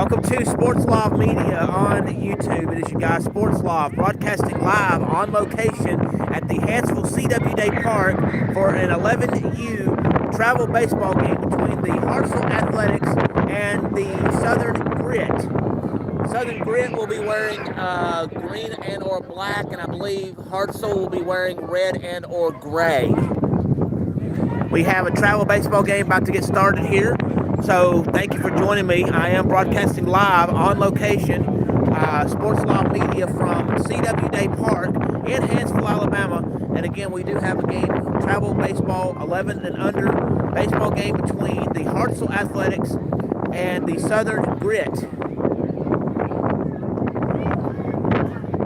Welcome to Sports Live Media on YouTube. It is your guy, Sports Live, broadcasting live on location at the Hartselle CW Day Park for an 11U travel baseball game between the Hartselle Athletics and the Southern Grit. Southern Grit will be wearing green and or black, and I believe Hartselle will be wearing red and or gray. We have a travel baseball game about to get started here. So thank you for joining me. I am broadcasting live on location, Sports Live Media from CW Day Park in Hartselle, Alabama. And again, we do have a game, travel baseball, 11 and under baseball game between the Hartselle Athletics and the Southern Grit.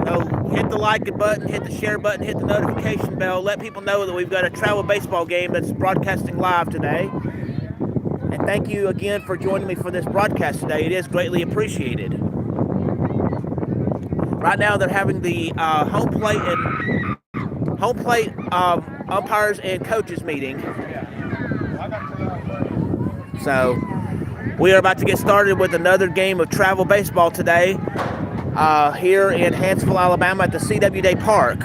So hit the like button, hit the share button, hit the notification bell. Let people know that we've got a travel baseball game that's broadcasting live today. And thank you again for joining me for this broadcast today. It is greatly appreciated. Right now, they're having the home plate umpires and coaches meeting. So we are about to get started with another game of travel baseball today here in Hartselle, Alabama at the CW Day Park.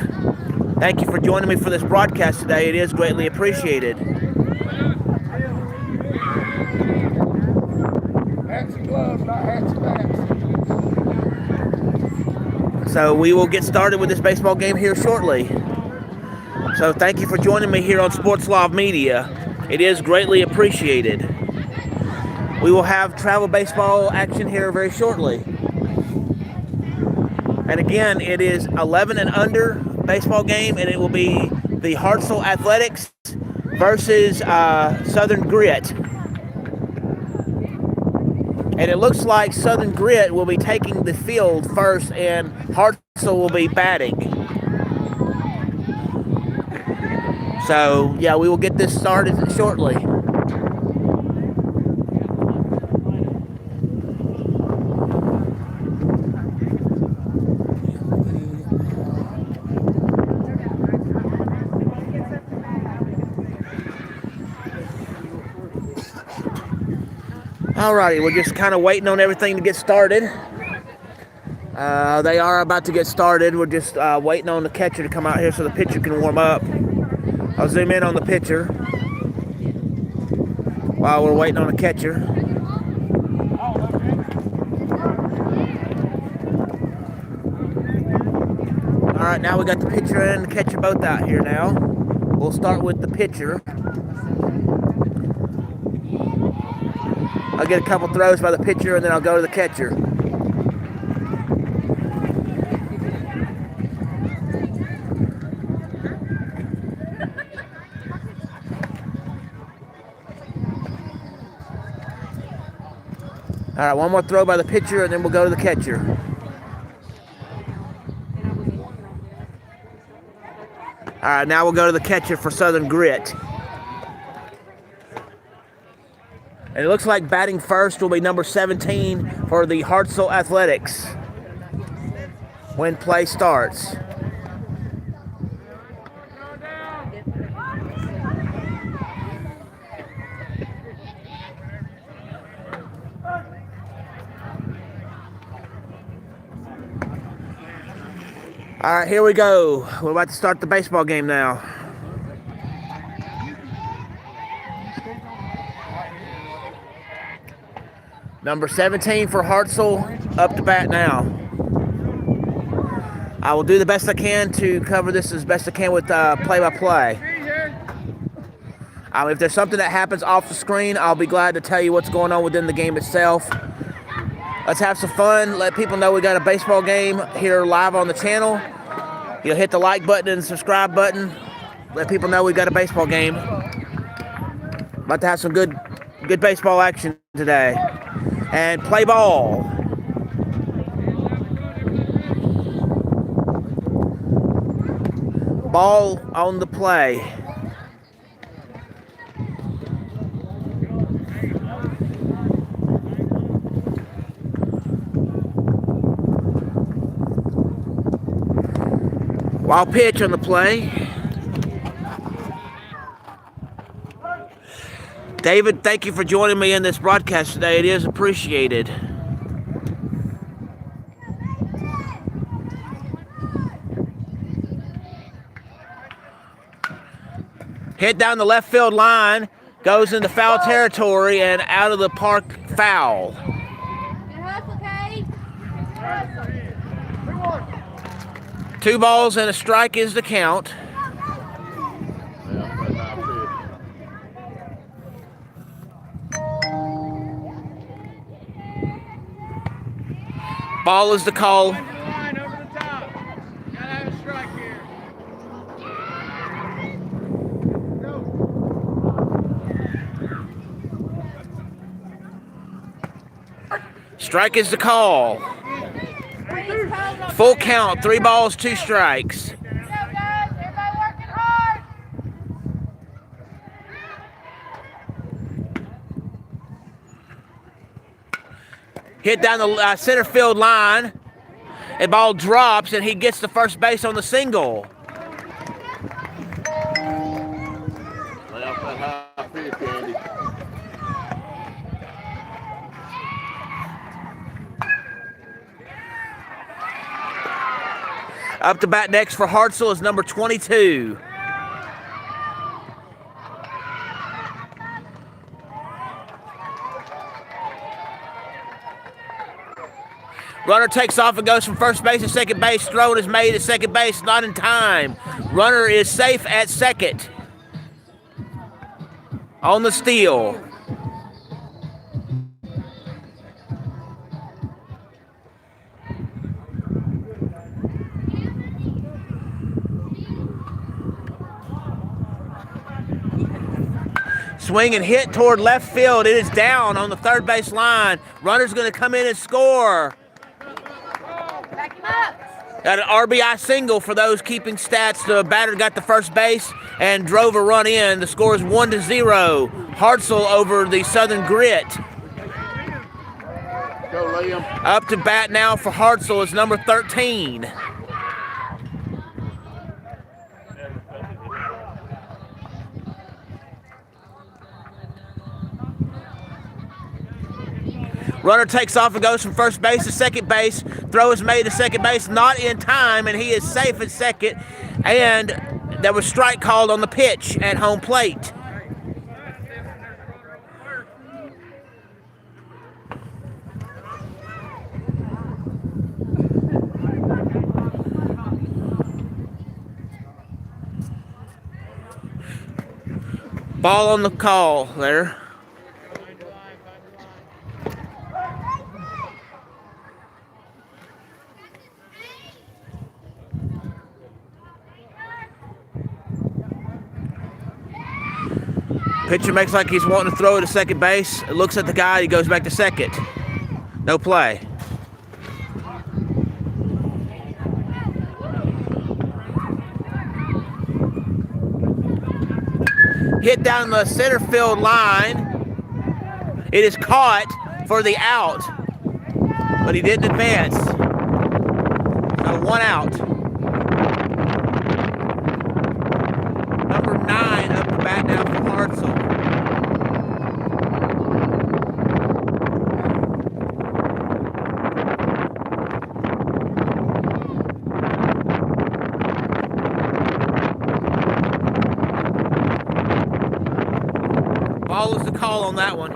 Thank you for joining me for this broadcast today. It is greatly appreciated. So we will get started with this baseball game here shortly. So thank you for joining me here on Sports Live Media. It is greatly appreciated. We will have travel baseball action here very shortly. And again, it is 11 and under baseball game, and it will be the Hartselle Athletics versus Southern Grit. And it looks like Southern Grit will be taking the field first, and Hartselle will be batting. So, yeah, we will get this started shortly. Alrighty, we're just kind of waiting on everything to get started. They are about to get started. We're just waiting on the catcher to come out here so the pitcher can warm up. I'll zoom in on the pitcher while we're waiting on the catcher. Alright, now we got the pitcher and the catcher both out here now. We'll start with the pitcher. I'll get a couple throws by the pitcher, and then I'll go to the catcher. All right, one more throw by the pitcher, and then we'll go to the catcher. All right, now we'll go to the catcher for Southern Grit. And it looks like batting first will be number 17 for the Hartselle Athletics when play starts. All right, here we go. We're about to start the baseball game now. Number 17 for Hartselle up to bat now. I will do the best I can to cover this as best I can with play-by-play. If there's something that happens off the screen, I'll be glad to tell you what's going on within the game itself. Let's have some fun. Let people know we got a baseball game here live on the channel. You'll hit the like button and subscribe button. Let people know we got a baseball game. About to have some good baseball action today. And play ball. Ball on the play. Wild pitch on the play. David, thank you for joining me in this broadcast today. It is appreciated. Hit down the left field line, goes into foul territory and out of the park foul. Two balls and a strike is the count. Ball is the call. Strike is the call. Full count, 3 balls, 2 strikes. Hit down the center field line. The ball drops, and he gets the first base on the single. Lay off that high pitch, Andy. Up to bat next for Hartselle is number 22. Runner takes off and goes from first base to second base. Throw is made at second base, not in time. Runner is safe at second. On the steal. Swing and hit toward left field. It is down on the third base line. Runner's going to come in and score. Back him up. Got an RBI single for those keeping stats. The batter got the first base and drove a run in. The score is 1-0. Hartselle over the Southern Grit. Go, Liam. Up to bat now for Hartselle is number 13. Runner takes off and goes from first base to second base. Throw is made to second base, not in time, and he is safe at second. And there was strike called on the pitch at home plate. Ball on the call there. Pitcher makes like he's wanting to throw it to second base. It looks at the guy. He goes back to second. No play. Hit down the center field line. It is caught for the out, but he didn't advance. So 1 out. Number 9 up the bat now for Hartselle. Ball is the call on that one.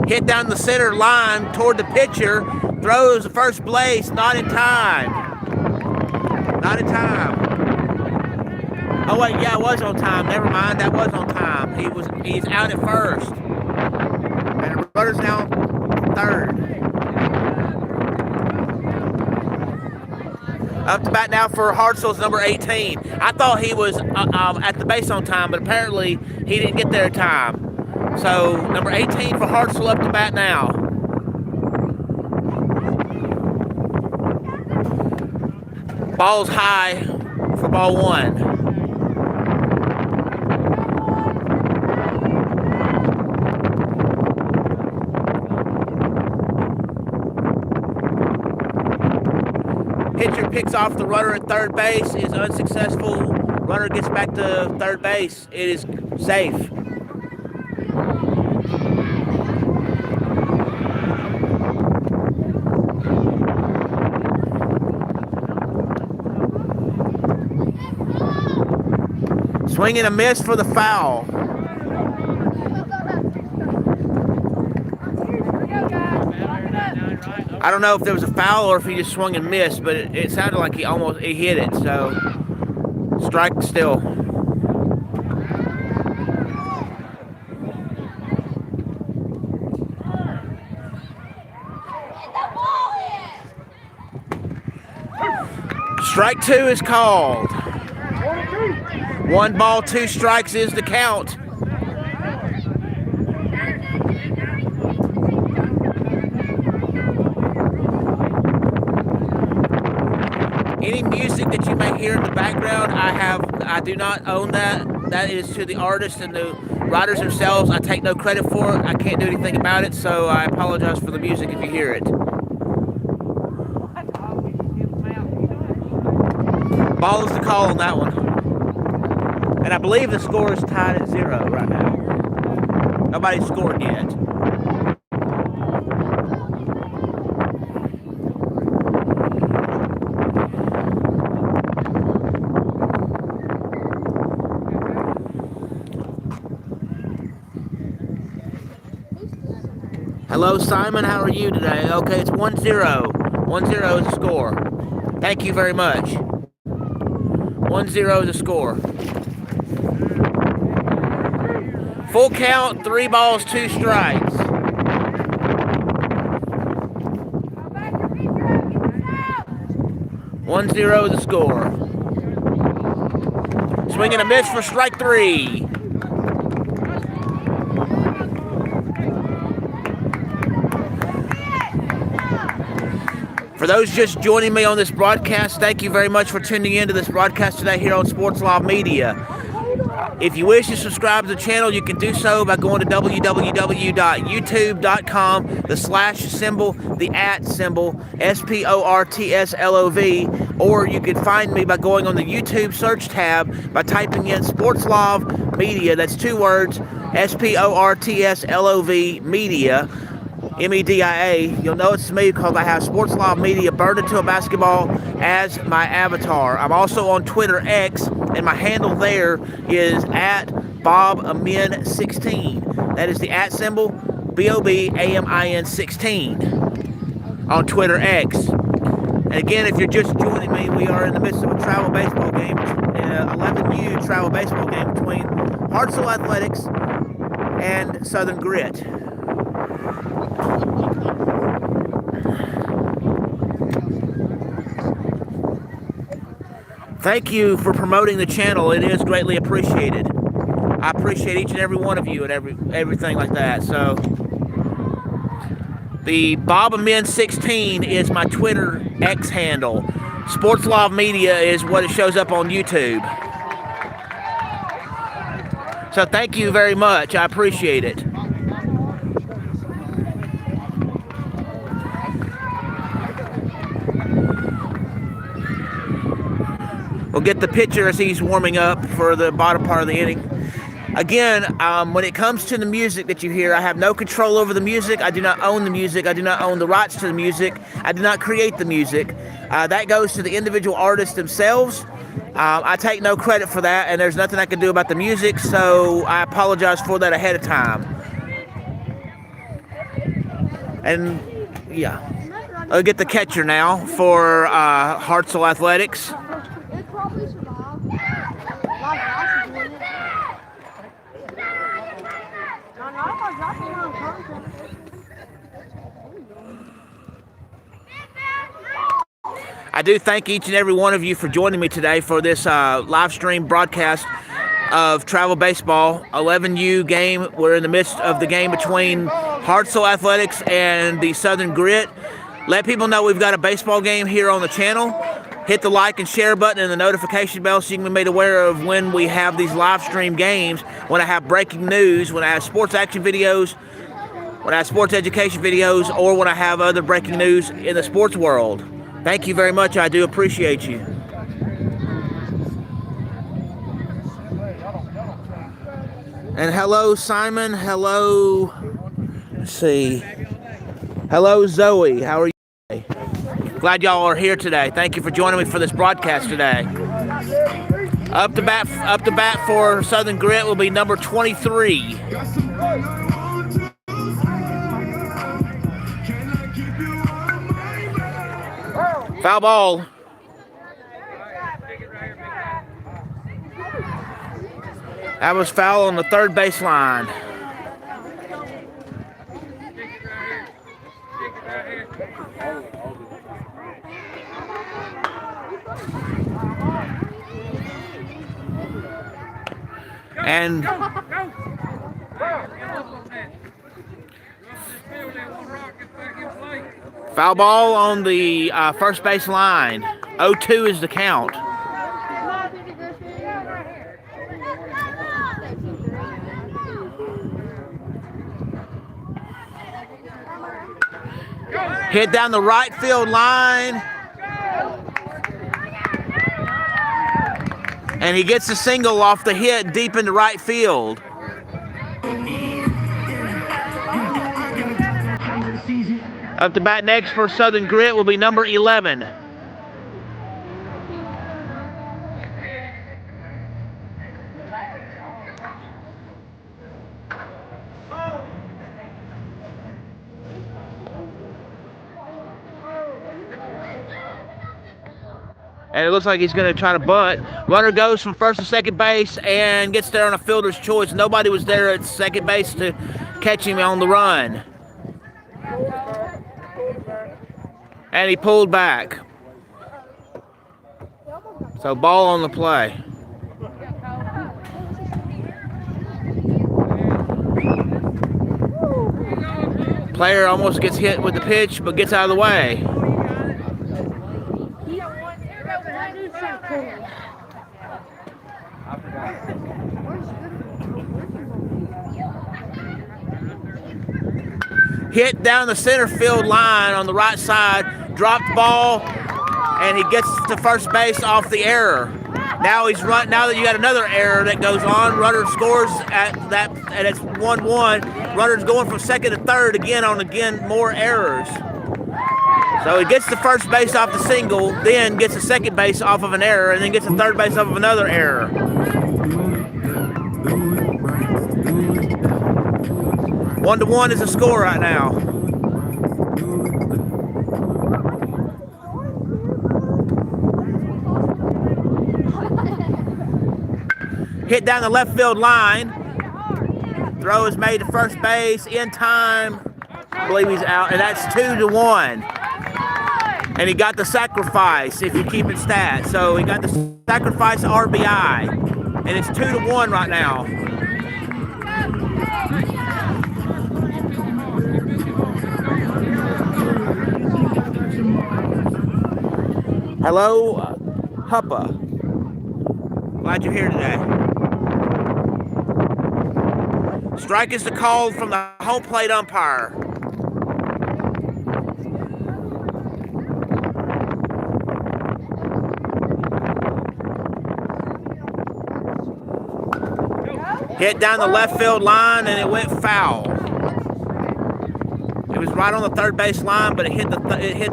Hit down the center line toward the pitcher. Throws the first base, not in time. Not in time. Oh wait, yeah, it was on time. Never mind, that was on time. He's out at first. And the runner's now third. Up to bat now for Hartselle's number 18. I thought he was at the base on time, but apparently he didn't get there in time. So number 18 for Hartselle up to bat now. Ball's high for ball 1. Pitcher picks off the runner at third base, is unsuccessful. Runner gets back to third base. It is safe. Swing and a miss for the foul. I don't know if there was a foul or if he just swung and missed, but it sounded like he hit it. So strike still. Strike two is called. 1 ball, 2 strikes is the count. Any music that you may hear in the background, I do not own that. That is to the artists and the writers themselves. I take no credit for it. I can't do anything about it, so I apologize for the music if you hear it. Ball is the call on that one. And I believe the score is tied at 0 right now. Nobody's scored yet. Hello, Simon. How are you today? Okay, it's 1-0. 1-0 is the score. Thank you very much. 1-0 is the score. Full count, 3 balls, 2 strikes. One zero is the score. Swing and a miss for strike 3. For those just joining me on this broadcast, thank you very much for tuning in to this broadcast today here on Sports Law Media. If you wish to subscribe to the channel, you can do so by going to www.youtube.com, the slash symbol, the at symbol, SPORTSLOV, or you can find me by going on the YouTube search tab by typing in Sports Law Media. That's 2 words, SPORTSLOV Media. MEDIA. You'll know it's me because I have Sports Law Media burned into a basketball as my avatar. I'm also on Twitter X, and my handle there is at BobAmin16. That is the at symbol, BOBAMIN 16 on Twitter X. And again, if you're just joining me, we are in the midst of a travel baseball game, 11U travel baseball game between Hartselle Athletics and Southern Grit. Thank you for promoting the channel. It is greatly appreciated. I appreciate each and every one of you and everything like that. So the BobAmin16 is my Twitter X handle. Sports Law Media is what it shows up on YouTube. So thank you very much. I appreciate it. We'll get the pitcher as he's warming up for the bottom part of the inning. Again, when it comes to the music that you hear, I have no control over the music. I do not own the music. I do not own the rights to the music. I do not create the music. That goes to the individual artists themselves. I take no credit for that, and there's nothing I can do about the music, so I apologize for that ahead of time. And, yeah. I'll get the catcher now for Hartselle Athletics. I do thank each and every one of you for joining me today for this live stream broadcast of travel baseball 11U game. We're in the midst of the game between Hartselle Athletics and the Southern Grit. Let people know we've got a baseball game here on the channel. Hit the like and share button and the notification bell so you can be made aware of when we have these live stream games, when I have breaking news, when I have sports action videos, when I have sports education videos, or when I have other breaking news in the sports world. Thank you very much. I do appreciate you. And hello, Simon. Hello. Let's see. Hello, Zoe. How are you today? Glad y'all are here today. Thank you for joining me for this broadcast today. Up to bat for Southern Grit will be number 23. Foul ball. That was foul on the third baseline. And foul ball on the first base line. 0-2 is the count. Hit down the right field line. And he gets a single off the hit deep into right field. Up to bat next for Southern Grit will be number 11. And it looks like he's going to try to bunt. Runner goes from first to second base and gets there on a fielder's choice. Nobody was there at second base to catch him on the run. And he pulled back. So ball on the play. Player almost gets hit with the pitch, but gets out of the way. Hit down the center field line on the right side, dropped ball, and he gets to first base off the error. Now that you got another error that goes on, runner scores at that, and it's 1-1. Runner's going from second to third again more errors. So he gets to first base off the single, then gets to second base off of an error, and then gets to third base off of another error. 1-1 is the score right now. Hit down the left field line. Throw is made to first base in time. I believe he's out, and that's 2-1. And he got the sacrifice if you keep it stats. So he got the sacrifice RBI, and it's 2-1 right now. Hello, Huppa. Glad you're here today. Strike is the call from the home plate umpire. Hit down the left field line and it went foul. It was right on the third base line, but it hit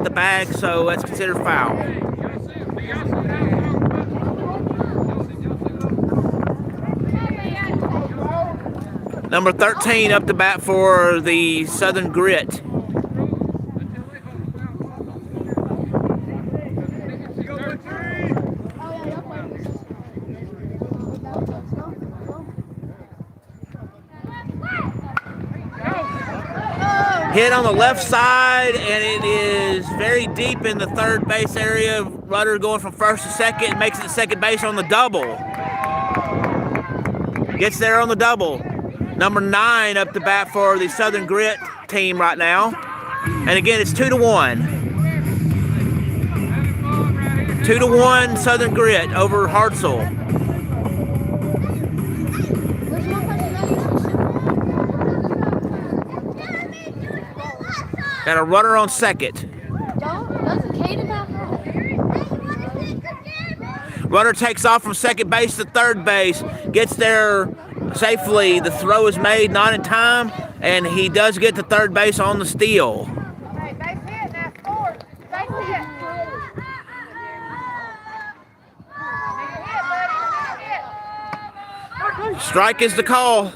the bag, so that's considered foul. Number 13 up to bat for the Southern Grit. Hit on the left side, and it is very deep in the third base area. Runner going from first to second, makes it to second base on the double. Gets there on the double. Number 9 up to bat for the Southern Grit team right now. And again, it's 2-1. 2-1 Southern Grit over Hartselle. Got a runner on second. Doesn't Caden have her Runner takes off from second base to third base, gets there safely. The throw is made, not in time, and he does get to third base on the steal. Hey, base hit, now score. Base hit. Strike is the call.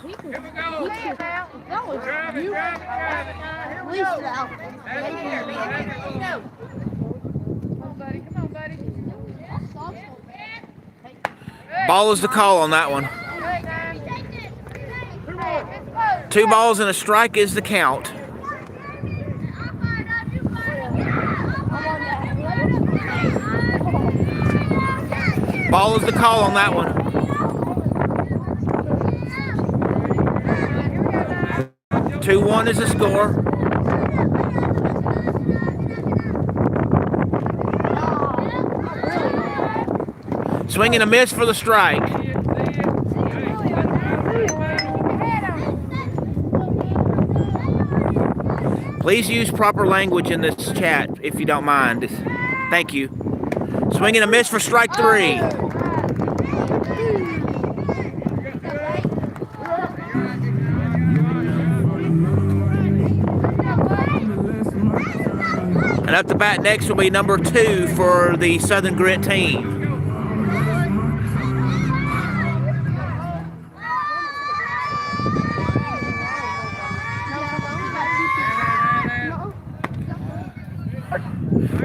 Ball is the call on that one. 2 balls and a strike is the count. Ball is the call on that one. 2-1 is the score. Swing and a miss for the strike. Please use proper language in this chat if you don't mind. Thank you. Swing and a miss for strike 3. And up to bat next will be number 2 for the Southern Grit team.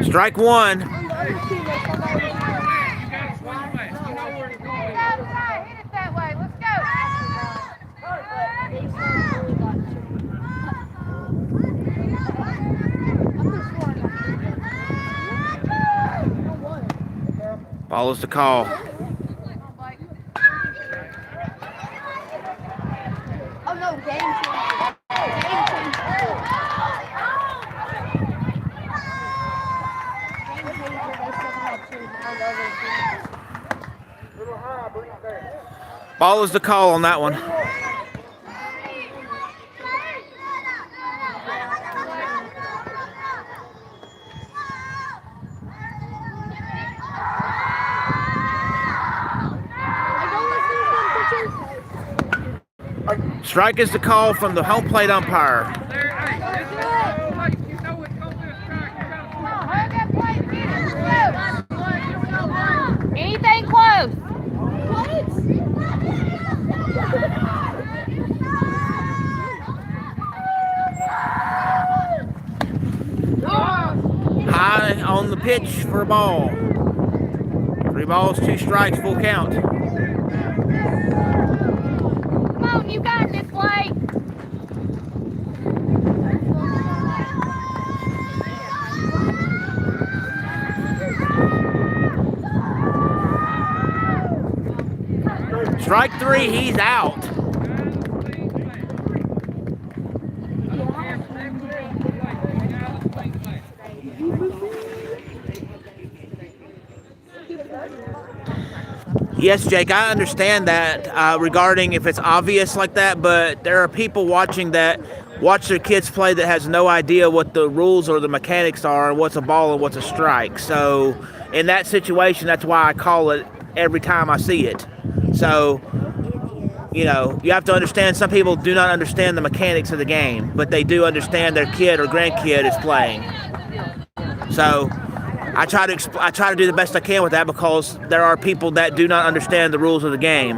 Strike 1. Hit it that way. Let's go. Follows the call. Oh no, game changer. Ball is the call on that one. Strike is the call from the home plate umpire. Anything close. High on the pitch for a ball. 3 balls, 2 strikes, full count. Come on, you got this, Blake. Strike 3, he's out. Yes, Jake, I understand that regarding if it's obvious like that, but there are people watching that watch their kids play that has no idea what the rules or the mechanics are, what's a ball and what's a strike. So in that situation, that's why I call it every time I see it. So, you know, you have to understand some people do not understand the mechanics of the game, but they do understand their kid or grandkid is playing. So I try to do the best I can with that because there are people that do not understand the rules of the game.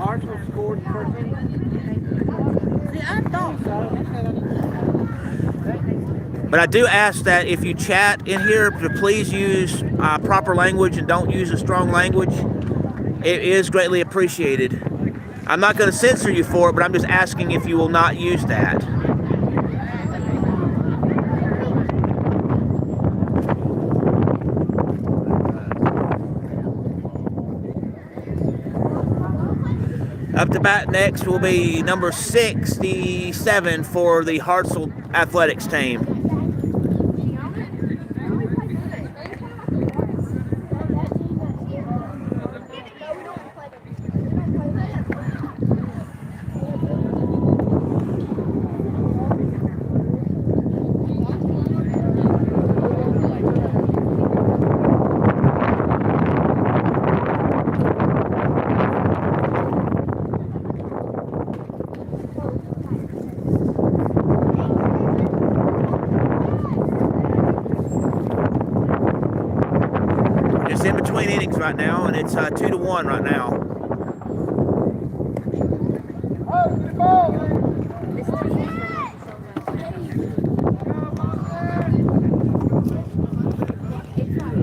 But I do ask that if you chat in here, to please use proper language and don't use a strong language. It is greatly appreciated. I'm not going to censor you for it, but I'm just asking if you will not use that. Up to bat next will be number 67 for the Hartselle Athletics team. Athletics right now, and it's 2-1 right now.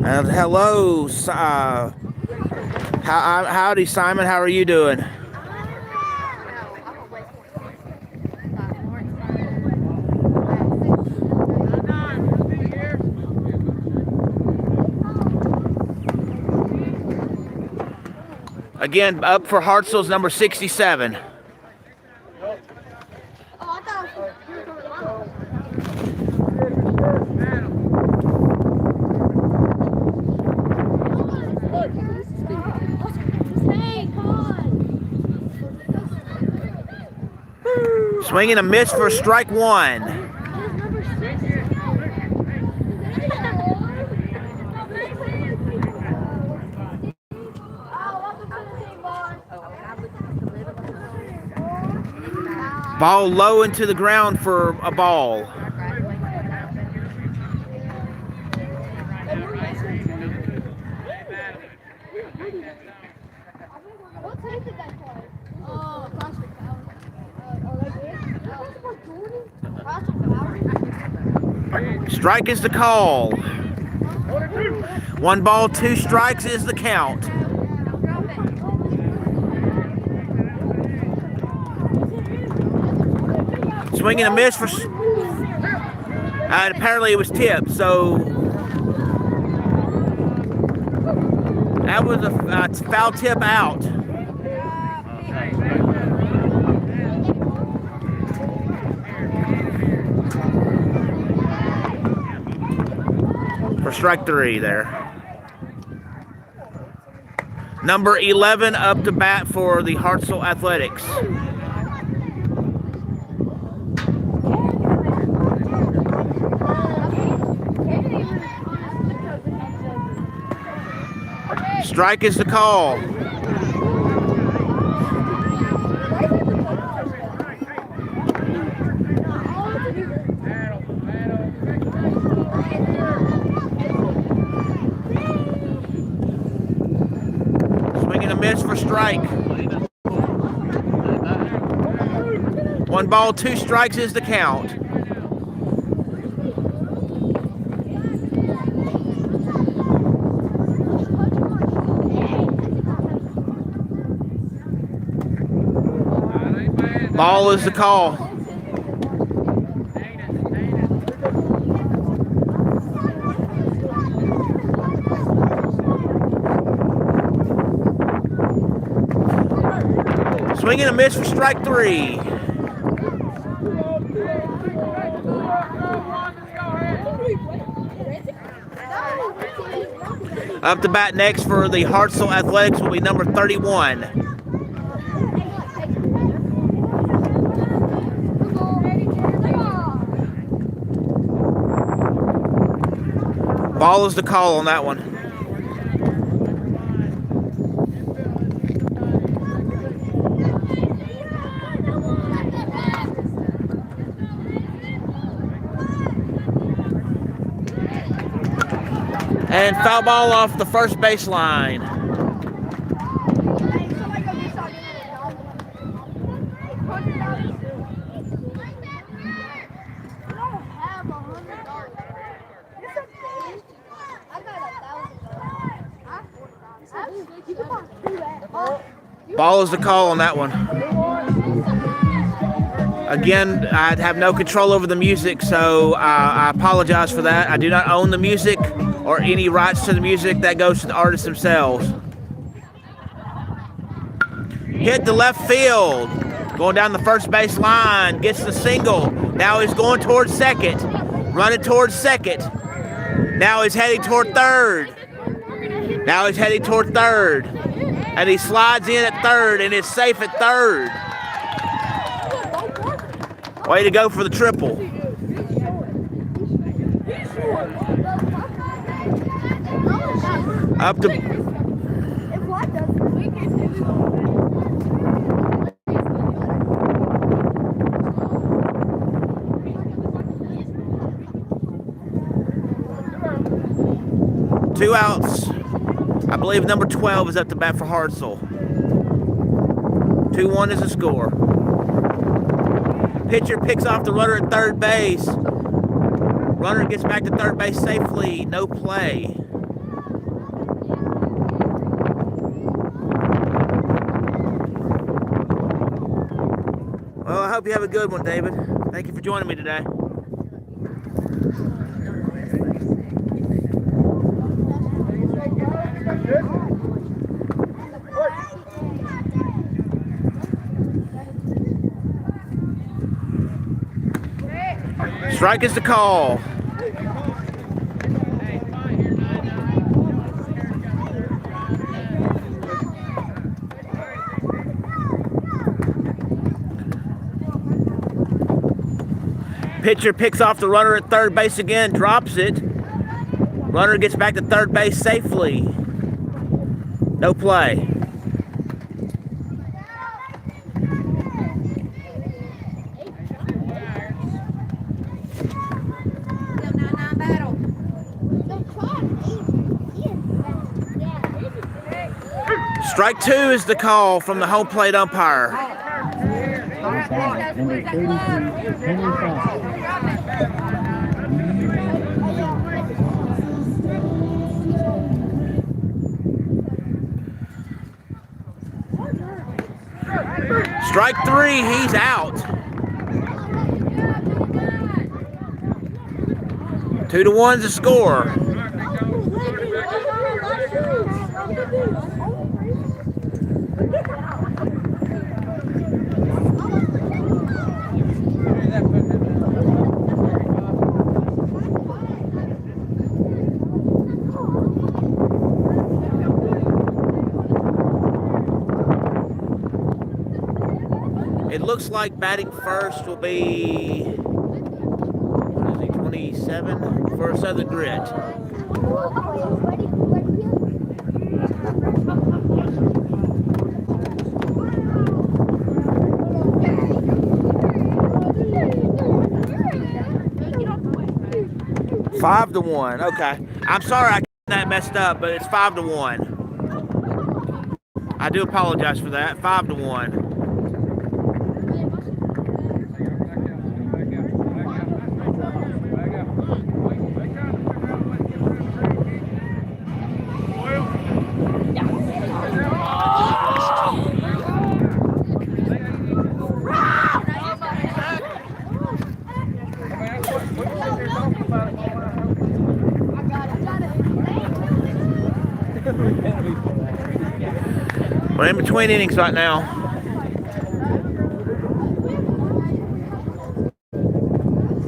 And hello, howdy, Simon. How are you doing? Again, up for Hartselle's number 67. Swinging a miss for strike one. Ball low into the ground for a ball. Strike is the call. 1 ball, 2 strikes is the count. Swinging a miss for. Apparently it was tipped, so that was a foul tip out. For strike 3 there. Number 11 up to bat for the Hartselle Athletics. Strike is the call. Swinging a miss for strike. 1 ball, 2 strikes is the count. Ball is the call. Swinging a miss for strike 3. Up to bat next for the Hartselle Athletics will be number 31. Ball is the call on that one. And foul ball off the first baseline. Ball is the call on that one. Again, I have no control over the music, so I apologize for that. I do not own the music or any rights to the music. That goes to the artists themselves. Hit the left field. Going down the first base line. Gets the single. Now he's going towards second. Running towards second. Now he's heading toward third. Now he's heading toward third. And he slides in at third and is safe at third. Way to go for the triple. Up to 2 outs. I believe number 12 is up to bat for Hartselle. 2-1 is the score. Pitcher picks off the runner at third base. Runner gets back to third base safely. No play. Well, I hope you have a good one, David. Thank you for joining me today. Strike is the call. Pitcher picks off the runner at third base again, drops it. Runner gets back to third base safely. No play. Strike 2 is the call from the home plate umpire. Number 32, Henry Foster. Strike 3, he's out. 2-1's the score. It looks like batting first will be 27 for Southern Grit. Five to 1. Okay. I'm sorry I got that messed up, but it's 5-1. I do apologize for that. 5-1. We're in between innings right now.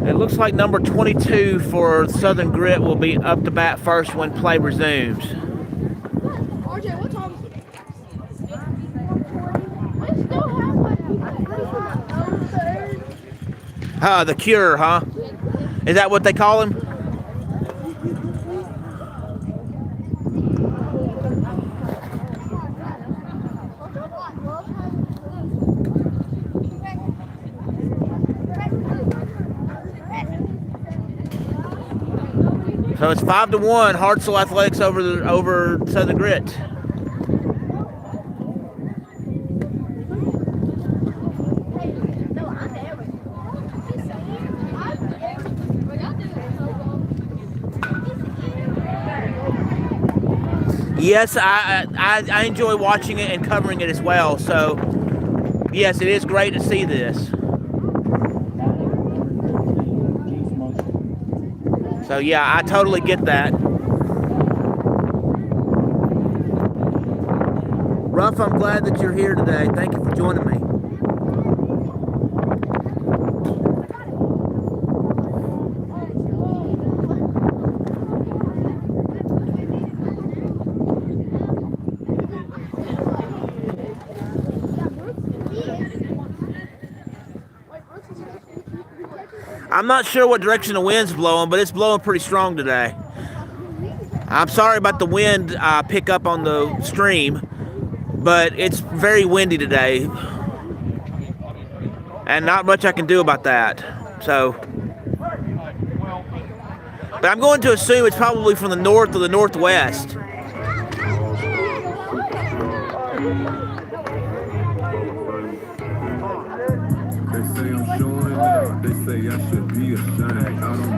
It looks like number 22 for Southern Grit will be up to bat first when play resumes. RJ, what time is it? The Cure, huh? Is that what they call him? So it's 5-1. Hartselle Athletics over Southern Grit. Yes, I enjoy watching it and covering it as well. So yes, it is great to see this. So yeah, I totally get that. Ruff, I'm glad that you're here today. Thank you for joining me. I'm not sure what direction the wind's blowing, but it's blowing pretty strong today. I'm sorry about the wind pickup on the stream, but it's very windy today. And not much I can do about that. So, but I'm going to assume it's probably from the north or the northwest.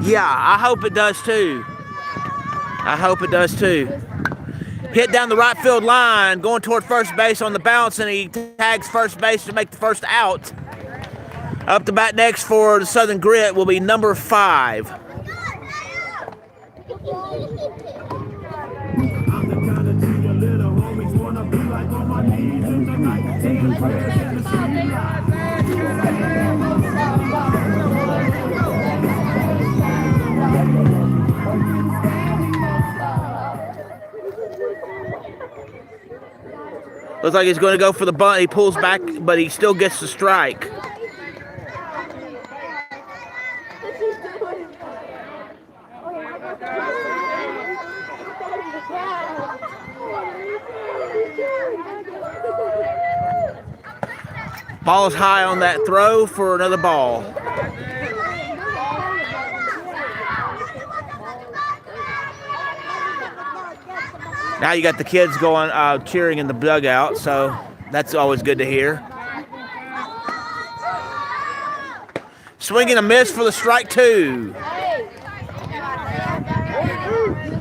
Yeah, I hope it does too. I hope it does too. Hit down the right field line, going toward first base on the bounce, and he tags first base to make the first out. Up to bat next for the Southern Grit will be number 5. Looks like he's going to go for the bunt. He pulls back, but he still gets the strike. Ball is high on that throw for another ball. Now you got the kids going cheering in the dugout, so that's always good to hear. Swing and a miss for the strike 2.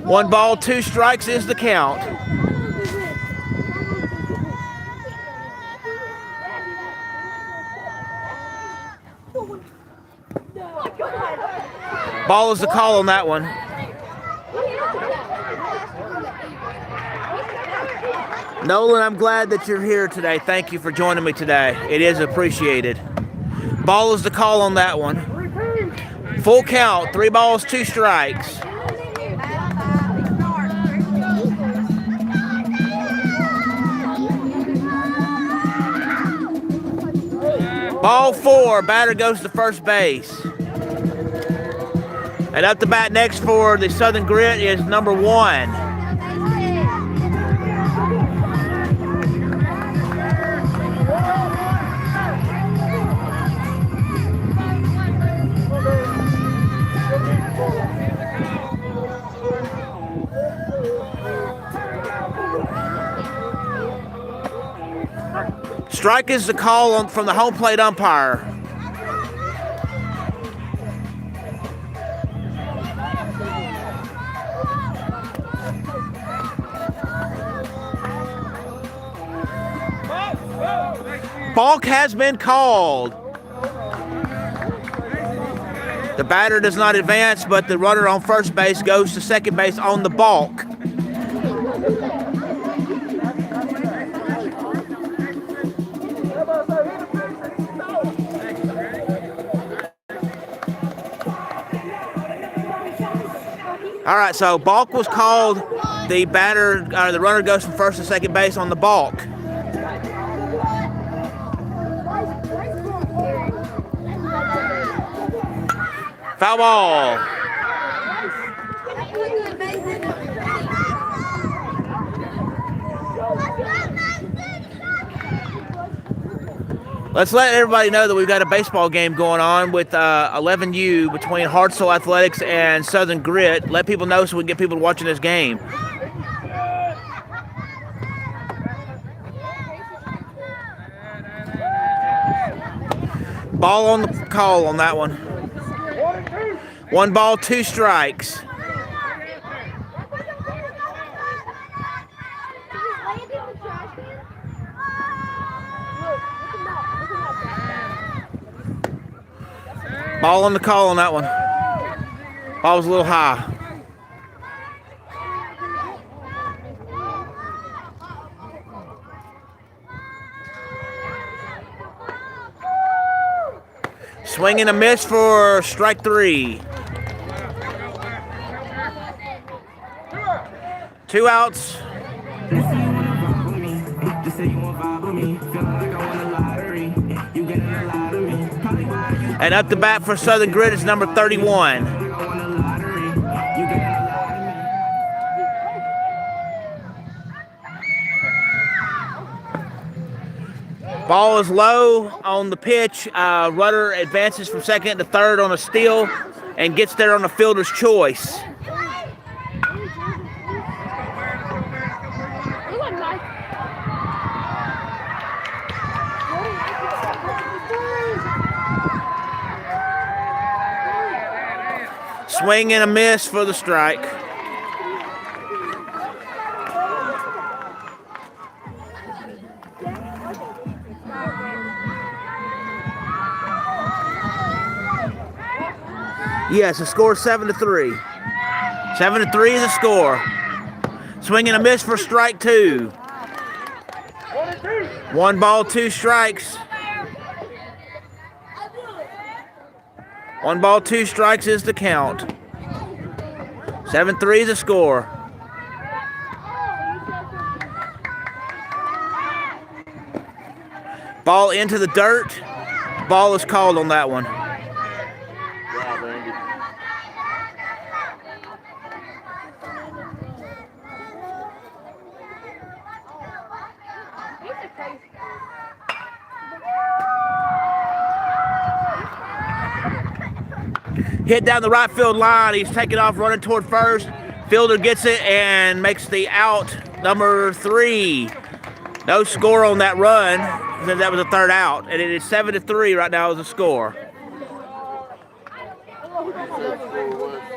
1 ball, 2 strikes is the count. Ball is the call on that one. Nolan, I'm glad that you're here today. Thank you for joining me today. It is appreciated. Ball is the call on that one. Full count, 3 balls, 2 strikes. Ball 4, batter goes to first base. And up to bat next for the Southern Grit is number 1. Strike is the call from the home plate umpire. Balk has been called. The batter does not advance, but the runner on first base goes to second base on the balk. All right, so balk was called. The runner goes from first to second base on the balk. Foul ball. Let's let everybody know that we've got a baseball game going on with 11U between Hartselle Athletics and Southern Grit. Let people know so we can get people watching this game. Ball on the call on that one. 1 ball, 2 strikes. Ball on the call on that one. Ball was a little high. Swing and a miss for strike 3. 2 outs. And up to bat for Southern Grit is number 31. Ball is low on the pitch. Runner advances from second to third on a steal and gets there on a fielder's choice. Swing and a miss for the strike. Yes, the score is 7-3. 7-3 is the score. Swing and a miss for strike 2. 1 ball, 2 strikes. 1 ball, 2 strikes is the count. 7-3 is the score. Ball into the dirt. Ball is called on that one. Wow, Randy. Hit down the right field line. He's taking off, running toward first. Fielder gets it and makes the out, number 3. No score on that run. That was a third out, and it is 7-3 right now as a score.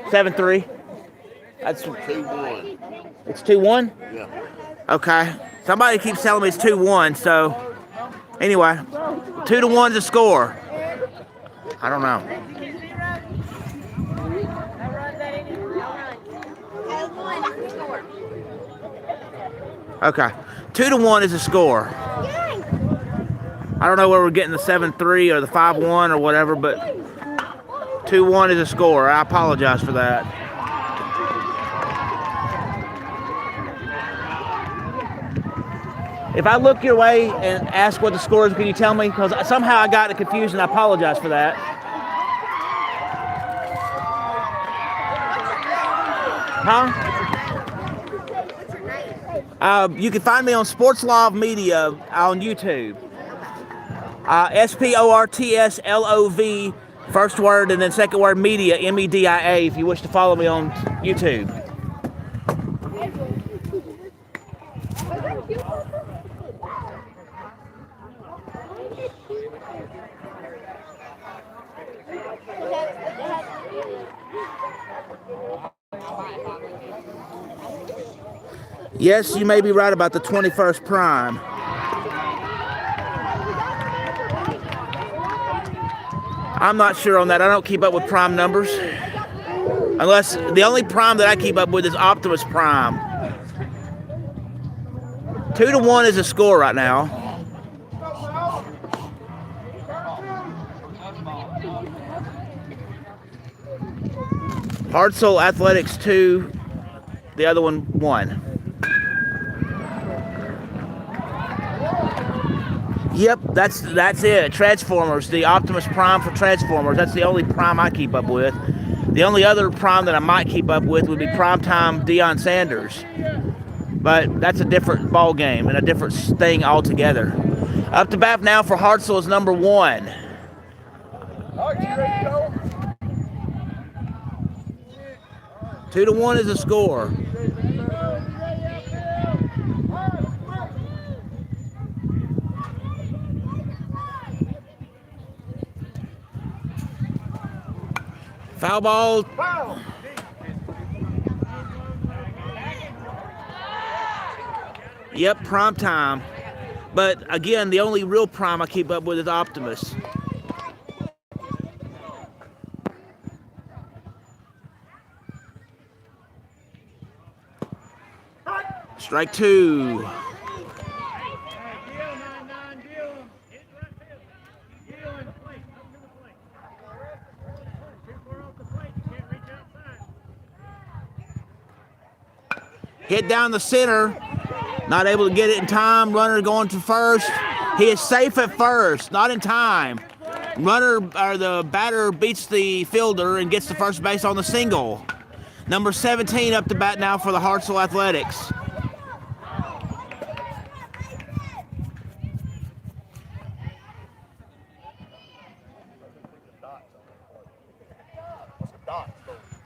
7-3. That's 2-1. It's 2-1. Yeah. Okay. Somebody keeps telling me it's 2-1. So anyway, 2-1's a score. I don't know. Okay, 2-1 is a score. I don't know where we're getting the 7-3 or the 5-1 or whatever, but 2-1 is a score. I apologize for that. If I look your way and ask what the score is, can you tell me? Because somehow I got it confused, and I apologize for that. Huh? You can find me on Sports Love Media on YouTube. SPORTSLOV, first word and then second word media, MEDIA, if you wish to follow me on YouTube. Yes, you may be right about the 21st prime. I'm not sure on that. I don't keep up with prime numbers. Unless the only prime that I keep up with is Optimus Prime. 2-1 is a score right now. Hartselle Athletics 2, the other one 1. Yep, that's it. Transformers, the Optimus Prime for Transformers. That's the only prime I keep up with. The only other prime that I might keep up with would be Primetime Deion Sanders. But that's a different ball game and a different thing altogether. Up to bat now for Hartselle is number 1. Archie, ready to go? 2-1 is a score. Foul ball. Foul. Yep, prime time. But again, the only real prime I keep up with is Optimus. Strike 2. Hit down the center. Not able to get it in time. Runner going to first. He is safe at first. Not in time. Runner, or the batter, beats the fielder and gets to first base on the single. Number 17 up to bat now for the Hartselle Athletics.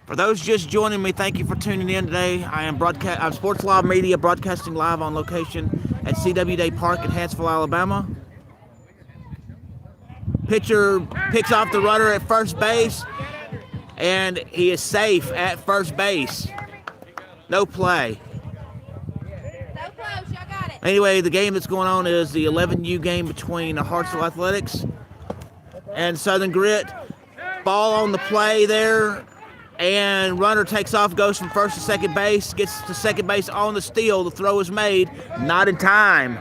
For those just joining me, thank you for tuning in today. I'm Sports Live Media, broadcasting live on location at CW Day Park in Hartselle, Alabama. Pitcher picks off the runner at first base and he is safe at first base. No play. So close, y'all got it. Anyway, the game that's going on is the 11U game between Hartselle Athletics and Southern Grit. Ball on the play there, and runner takes off, goes from first to second base, gets to second base on the steal. The throw is made, not in time.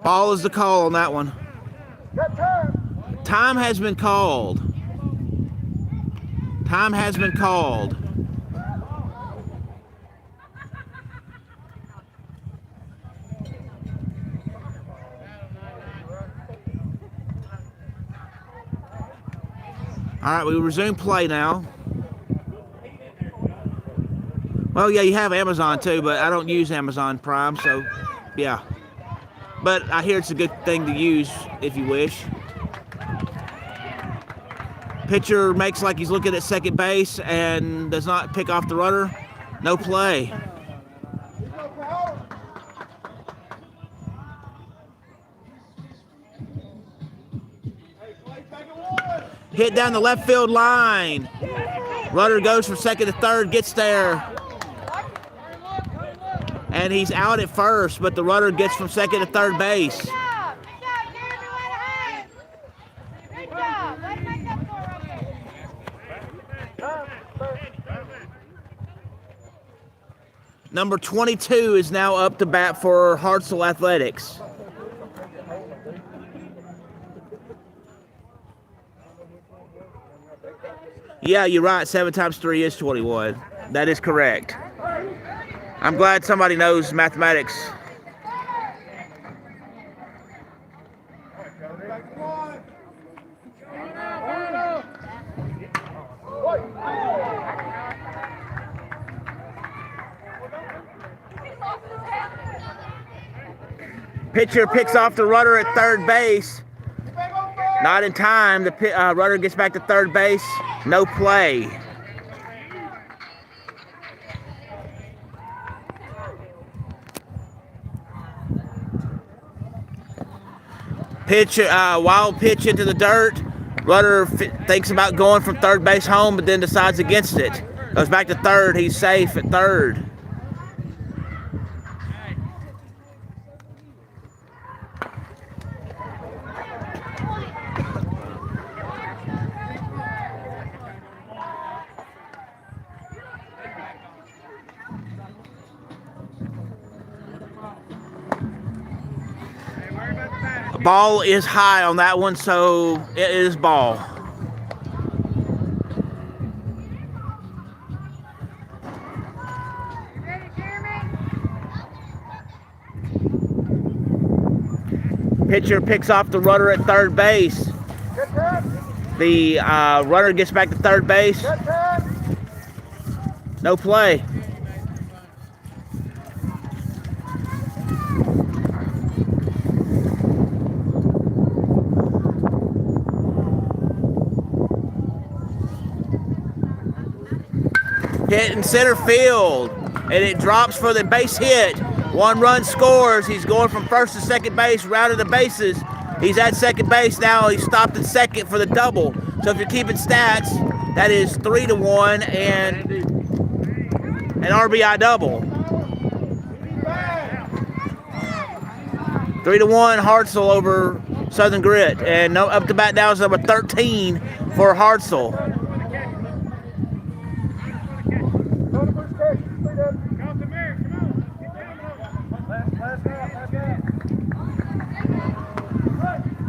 Ball is the call on that one. Time has been called. Time has been called. All right, we resume play now. Well, yeah, you have Amazon too, but I don't use Amazon Prime, so yeah. But I hear it's a good thing to use if you wish. Pitcher makes like he's looking at second base and does not pick off the runner. No play. Hit down the left field line. Runner goes from second to third, gets there. And he's out at first, but the runner gets from second to third base. Good job, Jeremy, way to hang. Good job. Way to make that score okay. Number 22 is now up to bat for Hartselle Athletics. Yeah, you're right. 7 times 3 is 21. That is correct. I'm glad somebody knows mathematics. Pitcher picks off the runner at third base. Not in time. The runner gets back to third base. No play. Pitch, wild pitch into the dirt. Runner thinks about going from third base home, but then decides against it. Goes back to third. He's safe at third. Ball is high on that one, so it is ball. Pitcher picks off the runner at third base. The runner gets back to third base. No play. Hit in center field, and it drops for the base hit. 1 run scores. He's going from first to second base, rounded the bases. He's at second base now. He's stopped at second for the double. So if you're keeping stats, that is 3-1 and an RBI double. 3-1 Hartselle over Southern Grit, and up to bat now is number 13 for Hartselle.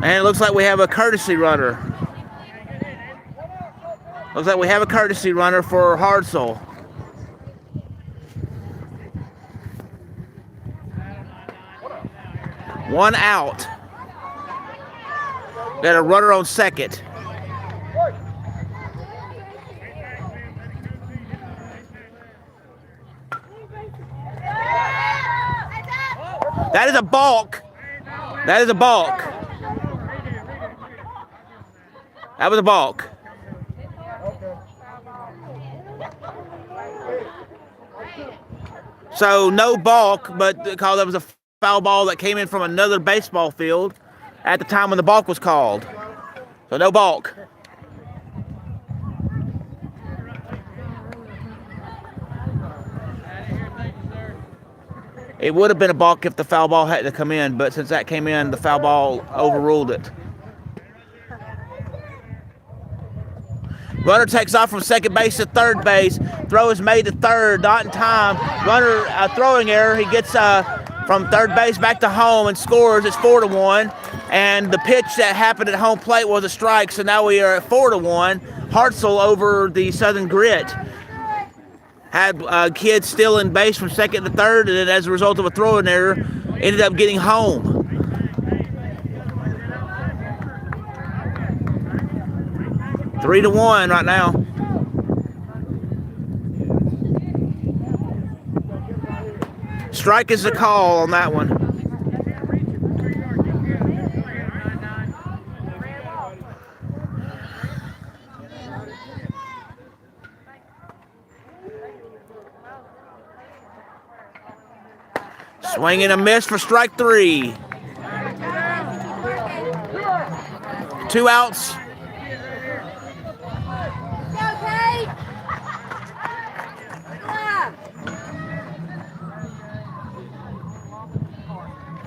And it looks like we have a courtesy runner. Looks like we have a courtesy runner for Hartselle. One out. Got a runner on second. That is a balk. That is a balk. That was a balk. So no balk, but call that was a foul ball that came in from another baseball field at the time when the balk was called. So no balk. It would have been a balk if the foul ball hadn't come in, but since that came in, the foul ball overruled it. Runner takes off from second base to third base. Throw is made to third, not in time. Runner, throwing error. He gets from third base back to home and scores. It's 4-1. And the pitch that happened at home plate was a strike, so now we are at 4-1. Hartselle over the Southern Grit. Had kids still in base from second to third, and then as a result of a throwing error, ended up getting home. Three to 1 right now. Strike is the call on that one. Swing and a miss for strike 3. 2 outs.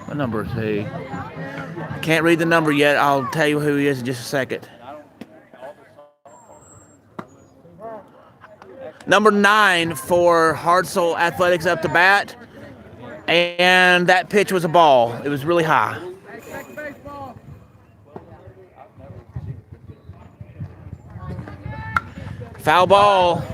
What number is he? I can't read the number yet. I'll tell you who he is in just a second. Number 9 for Hartselle Athletics up to bat. And that pitch was a ball. It was really high. Foul ball.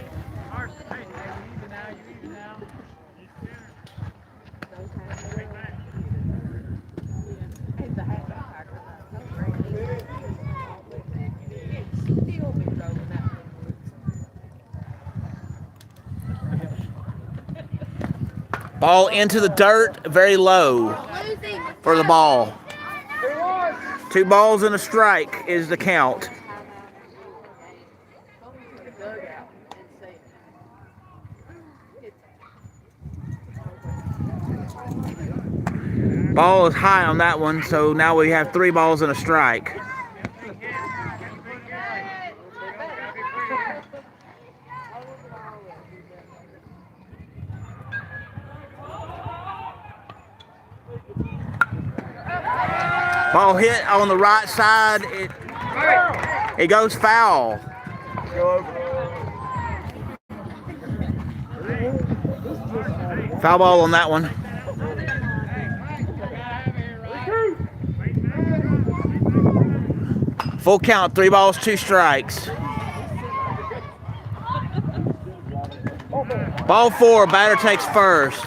Ball into the dirt, very low for the ball. 2 balls and a strike is the count. Ball is high on that one, so now we have 3 balls and a strike. Ball hit on the right side. It goes foul. Foul ball on that one. Full count, 3 balls, 2 strikes. Ball 4, batter takes first.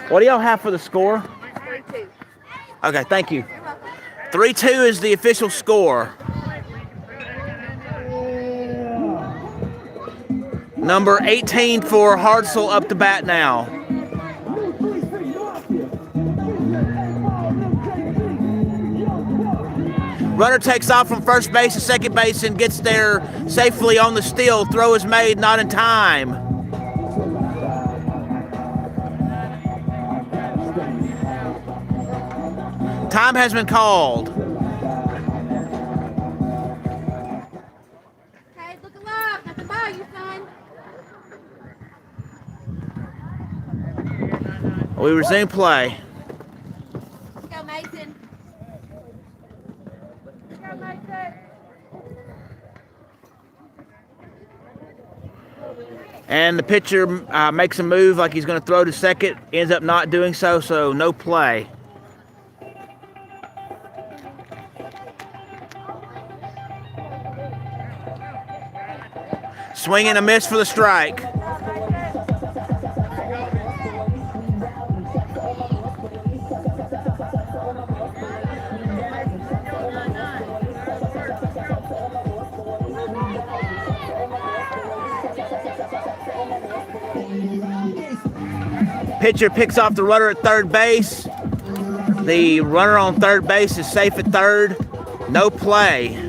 What do y'all have for the score? 3-2. Okay, thank you. 3-2 is the official score. Number 18 for Hartselle up to bat now. Runner takes off from first base to second base and gets there safely on the steal. Throw is made, not in time. Time has been called. Okay, look alive. Nothing by you, son. We resume play. Let's go, Mason. Let's go, Mason. And the pitcher makes a move like he's going to throw to second. Ends up not doing so, so no play. Swing and a miss for the strike. Pitcher picks off the runner at third base. The runner on third base is safe at third. No play.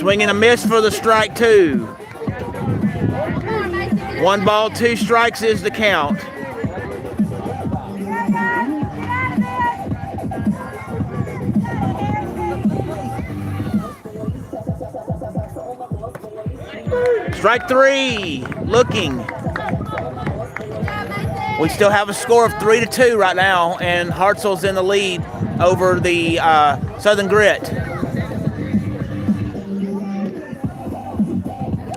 Swing and a miss for the strike 2. 1 ball, 2 strikes is the count. Strike 3, looking. We still have a score of 3-2 right now, and Hartselle's in the lead over the Southern Grit.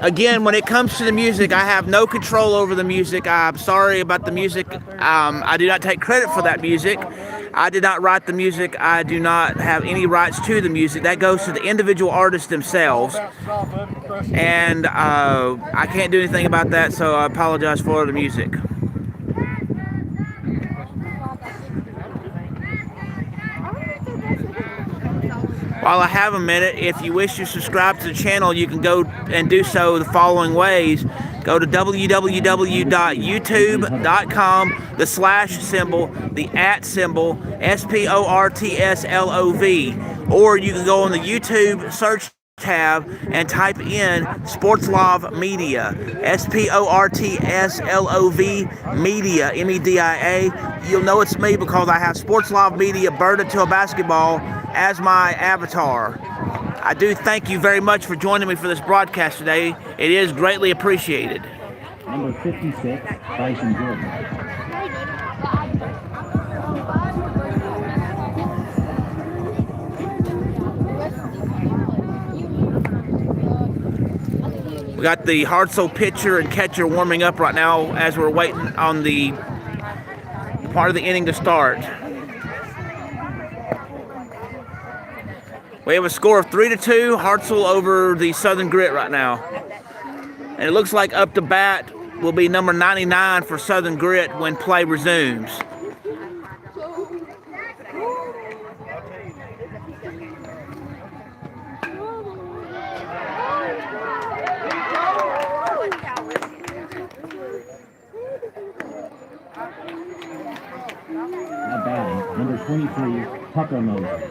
Again, when it comes to the music, I have no control over the music. I'm sorry about the music. I do not take credit for that music. I did not write the music. I do not have any rights to the music. That goes to the individual artists themselves. And I can't do anything about that, so I apologize for the music. While I have a minute, if you wish to subscribe to the channel, you can go and do so the following ways. Go to www.youtube.com, the slash symbol, the at symbol, SPORTSLOV. Or you can go on the YouTube search tab and type in Sportslov Media, SPORTSLOV Media, MEDIA. You'll know it's me because I have Sportslov Media burned into a basketball as my avatar. I do thank you very much for joining me for this broadcast today. It is greatly appreciated. Number 56, Bryson Jordan. We got the Hartselle pitcher and catcher warming up right now as we're waiting on the part of the inning to start. We have a score of 3-2, Hartselle over the Southern Grit right now. And it looks like up to bat will be number 99 for Southern Grit when play resumes. Now batting, number 23, Tucker Moses.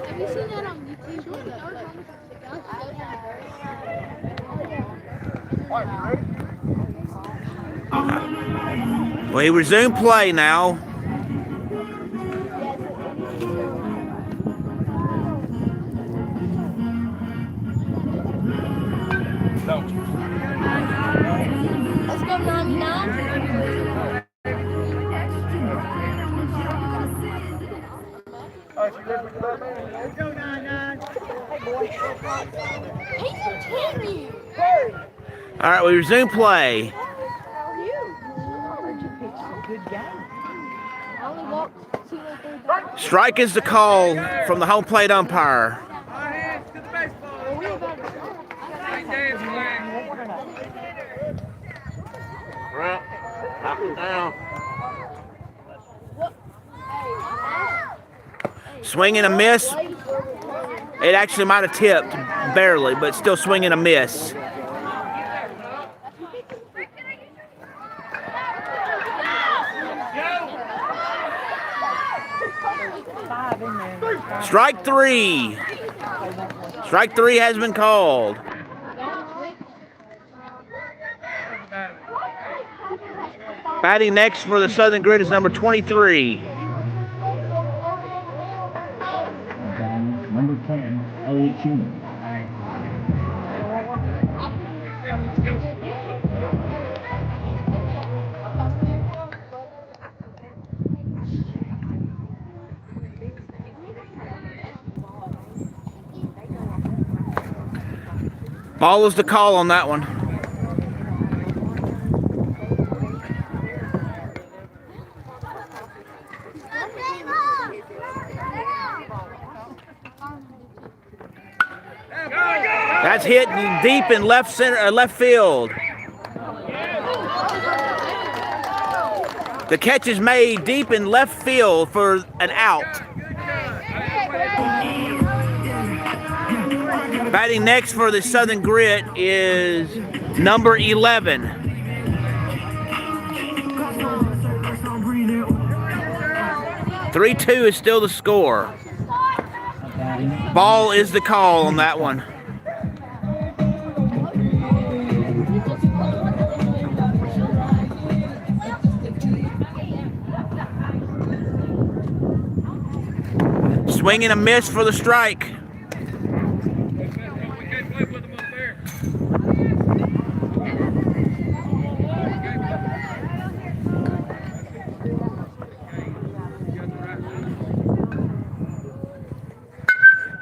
Have you seen that on YouTube? We resume play now. Let's go 99. All right, we resume play. Strike is the call from the home plate umpire. Right. Knock it down. Swing and a miss. It actually might have tipped, barely, but still swing and a miss. Strike 3. Strike 3 has been called. Batting next for the Southern Grit is number 23. Number 10, Elliot Schumann. Ball is the call on that one. hit deep in left field. The catch is made deep in left field for an out. Batting next for the Southern Grit is number 11. (3-2) is still the score. Ball is the call on that one. Swing and a miss for the strike.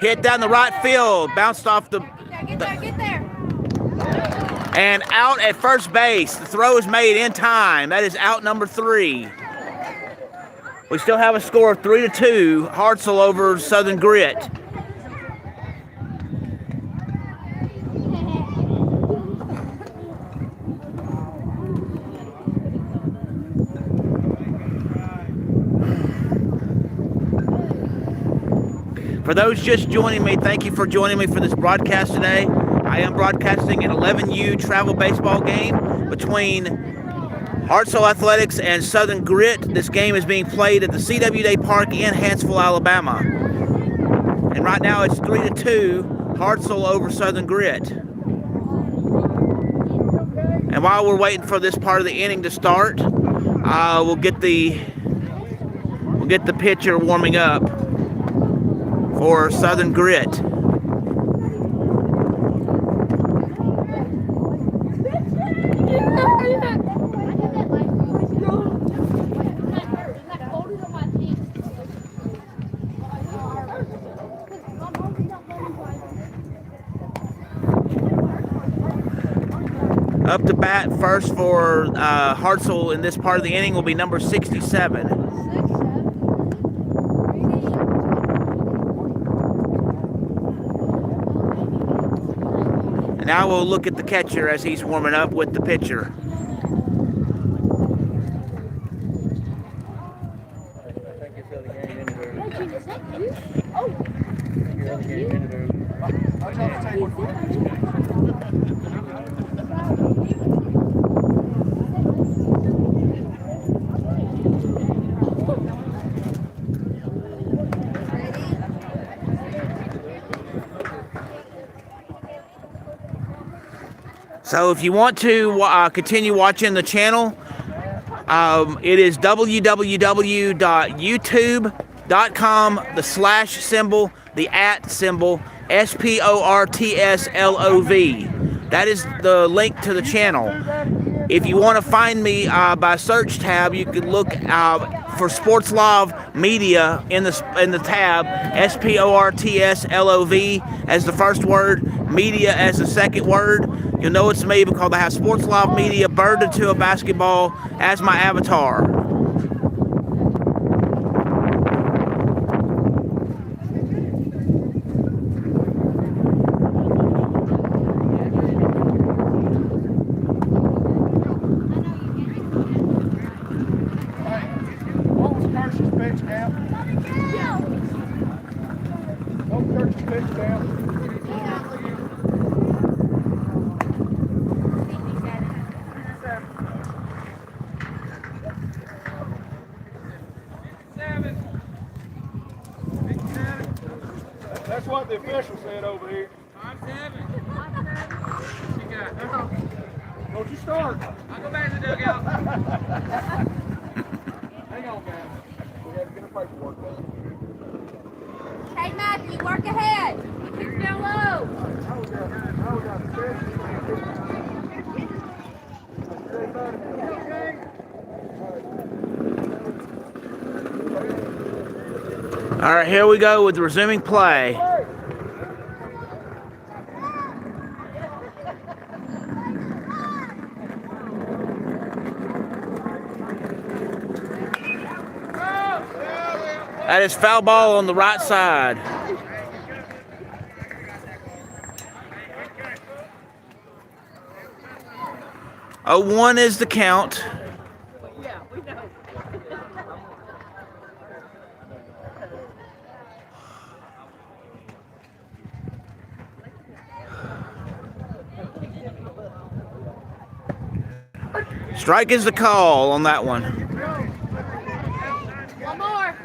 Hit down the right field, bounced off the... Get there. And out at first base. The throw is made in time. That is out number 3. We still have a score of 3-2, Hartselle over Southern Grit. For those just joining me, thank you for joining me for this broadcast today. I am broadcasting an 11U travel baseball game between Hartselle Athletics and Southern Grit. This game is being played at the CW Day Park in Hartselle, Alabama. And right now it's 3-2, Hartselle over Southern Grit. And while we're waiting for this part of the inning to start, we'll get the pitcher warming up for Southern Grit. Up to bat first for Hartselle in this part of the inning will be number 67. And now we'll look at the catcher as he's warming up with the pitcher. So if you want to continue watching the channel, it is www.youtube.com, the slash symbol, the at symbol, SPORTSLOV. That is the link to the channel. If you want to find me by search tab, you can look for Sports Love Media in the tab, SPORTSLOV as the first word, media as the second word. You'll know it's me because I have Sports Love Media bird into a basketball as my avatar. That's what the official said over here. I'm 7. What you got? Don't you start. I'll go back to the dugout. Hang on, guys. We have to get a paperwork done. Hey, Matthew, work ahead. Keep down low. All right, here we go with resuming play. That is foul ball on the right side. 0-1 is the count. Strike is the call on that one. One more.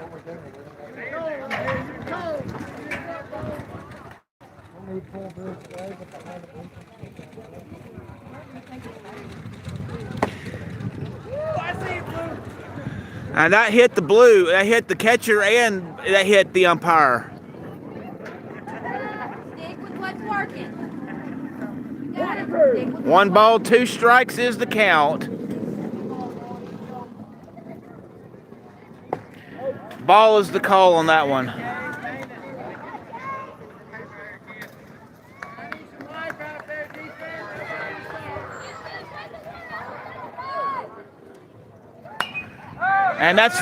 And that hit the blue. That hit the catcher and that hit the umpire. Stick with what's working. Got it. Stick with 1 ball, 2 strikes is the count. Ball is the call on that one. And that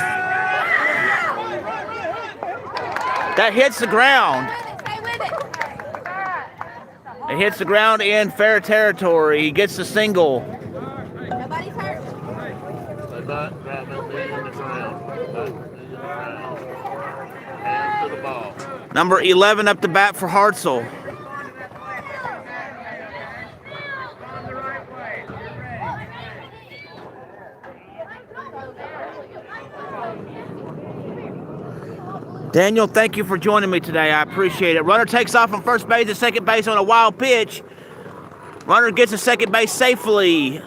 hits the ground. Stay with it. It hits the ground in fair territory. He gets the single. Nobody's hurt. They butt, grab that knee in the ground. Butt, knee in the ground. Hands to the ball. Number 11 up to bat for Hartselle. Daniel, thank you for joining me today. I appreciate it. Runner takes off from first base to second base on a wild pitch. Runner gets to second base safely.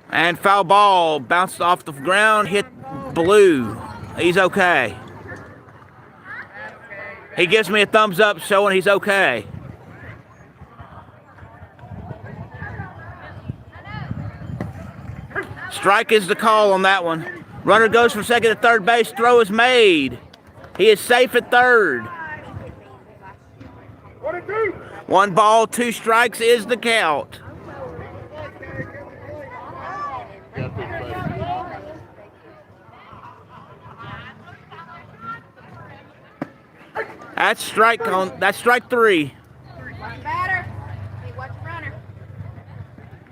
And foul ball bounced off the ground, hit blue. He's okay. He gives me a thumbs up showing he's okay. Strike is the call on that one. Runner goes from second to third base. Throw is made. He is safe at third. 1 ball, 2 strikes is the count. Got this, baby. That's strike 3. Watch batter. Hey, watch runner.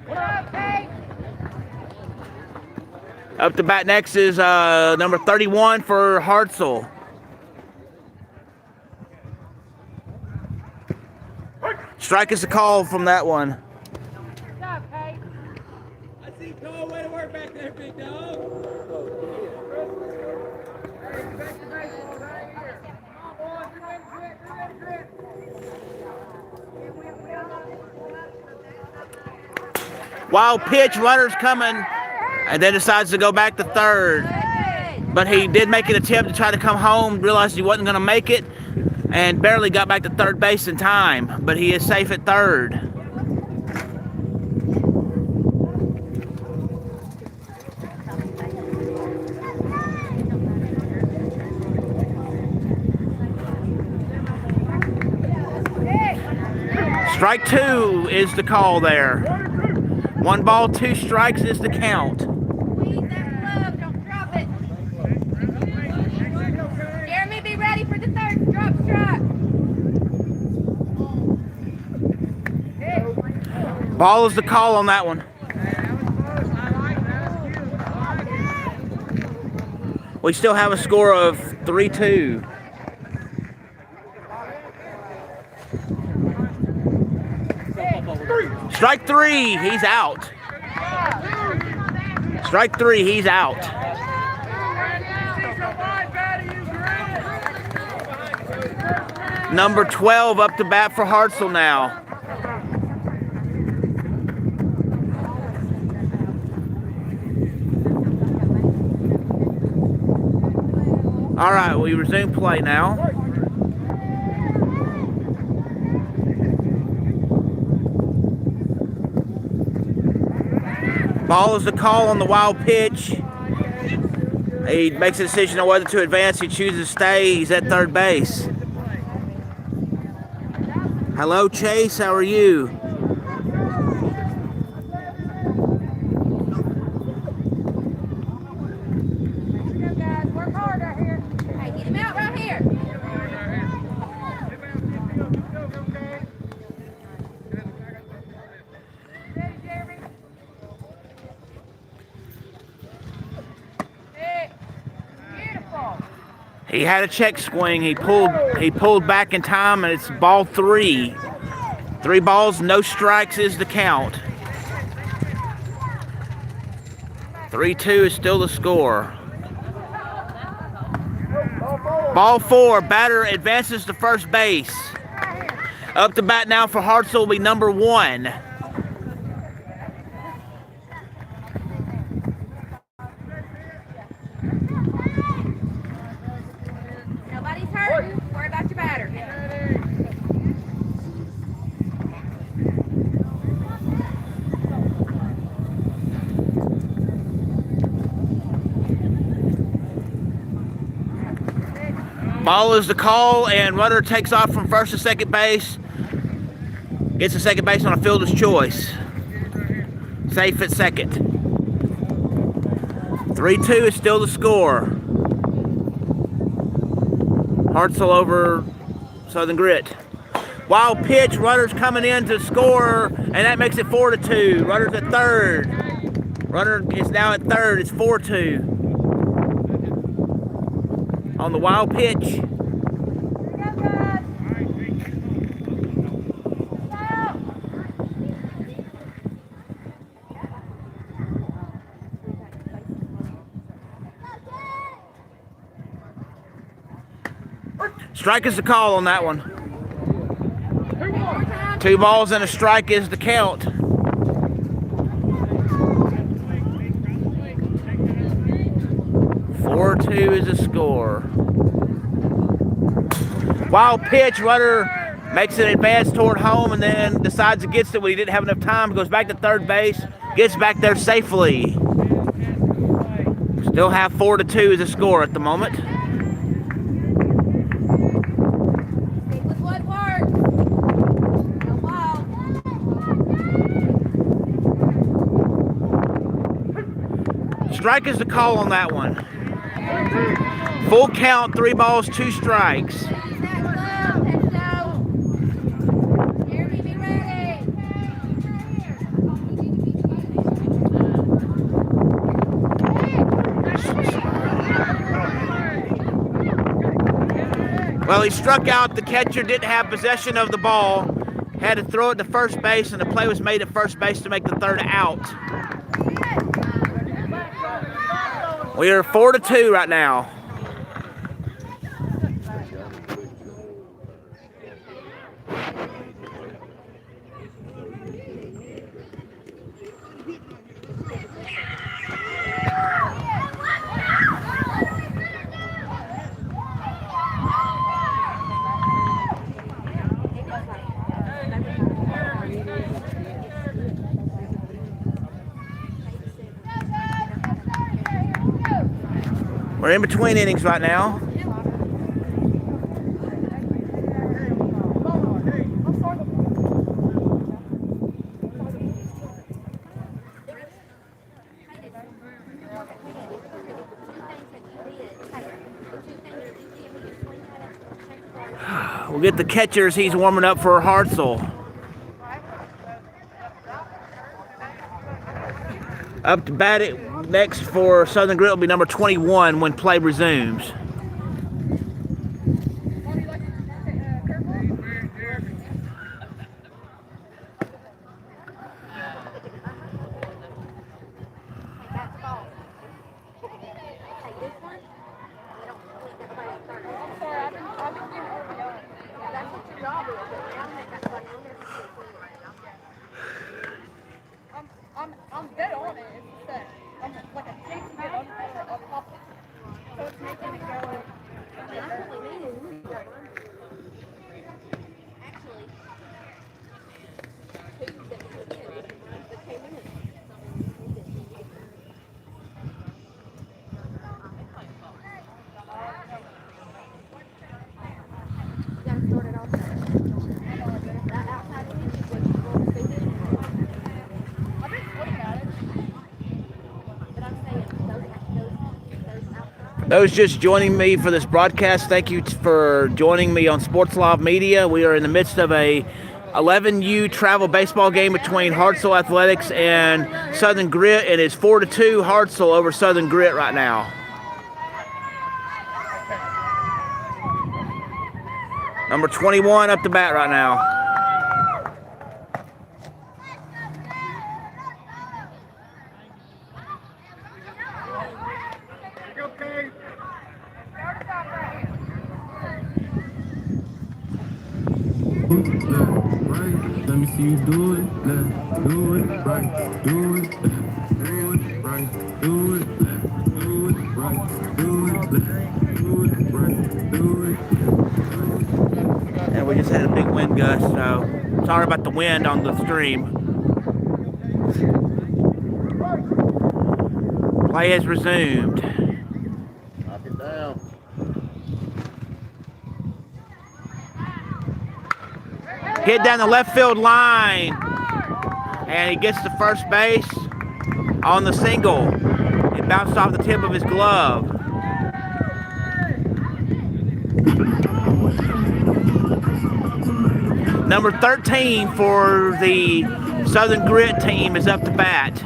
What up, Kate? Up to bat next is number 31 for Hartselle. Strike is the call from that one. Good job, Kate. I see Cole. Way to work back there, big dog. Wild pitch, runner's coming, and then decides to go back to third. But he did make an attempt to try to come home, realized he wasn't going to make it, and barely got back to third base in time. But he is safe at third. Strike 2 is the call there. 1 ball, 2 strikes is the count. Squeeze that glove. Don't drop it. Jeremy, be ready for the third drop shot. Ball is the call on that one. We still have a score of 3-2. Strike 3, he's out. Strike 3, he's out. Number 12 up to bat for Hartselle now. All right, we resume play now. Ball is the call on the wild pitch. He makes a decision on whether to advance. He chooses to stay. He's at third base. Hello, Chase. How are you? He had a check swing. He pulled back in time, and it's ball 3. 3 balls, no strikes is the count. 3-2 is still the score. Ball 4, batter advances to first base. Up to bat now for Hartselle will be number 1. Nobody's hurting. Worry about your batter. Ball is the call, and runner takes off from first to second base. Gets to second base on a fielder's choice. Safe at second. 3-2 is still the score. Hartselle over Southern Grit. Wild pitch, runners coming in to score, and that makes it 4-2. Runner's at third. Runner is now at third. It's 4-2. On the wild pitch. Strike is the call on that one. 2 balls and a strike is the count. 4-2 is the score. Wild pitch, runner makes an advance toward home and then decides against it when he didn't have enough time. Goes back to third base, gets back there safely. Still have 4-2 as a score at the moment. Strike is the call on that one. Full count, 3 balls, 2 strikes. Well, he struck out. The catcher didn't have possession of the ball. Had to throw it to first base, and the play was made at first base to make the third out. We are 4-2 right now. We're in between innings right now. We'll get the catcher as he's warming up for Hartselle. Up to bat it next for Southern Grit will be number 21 when play resumes. I'm dead on it. It's just that I'm like a chase to get under it or I'll pop it. So it's making it go. Those just joining me for this broadcast, thank you for joining me on Sports Live Media. We are in the midst of a 11U travel baseball game between Hartselle Athletics and Southern Grit, and it's 4-2 Hartselle over Southern Grit right now. Number 21 up to bat right now. Right, let me see you do it, left, do it, right, do it, left, do it, right, do it, left, do it, right, do it, left, do it, right, do it. And we just had a big wind gust, so sorry about the wind on the stream. Play has resumed. Knock it down. Hit down the left field line. And he gets to first base on the single. It bounced off the tip of his glove. Number 13 for the Southern Grit team is up to bat.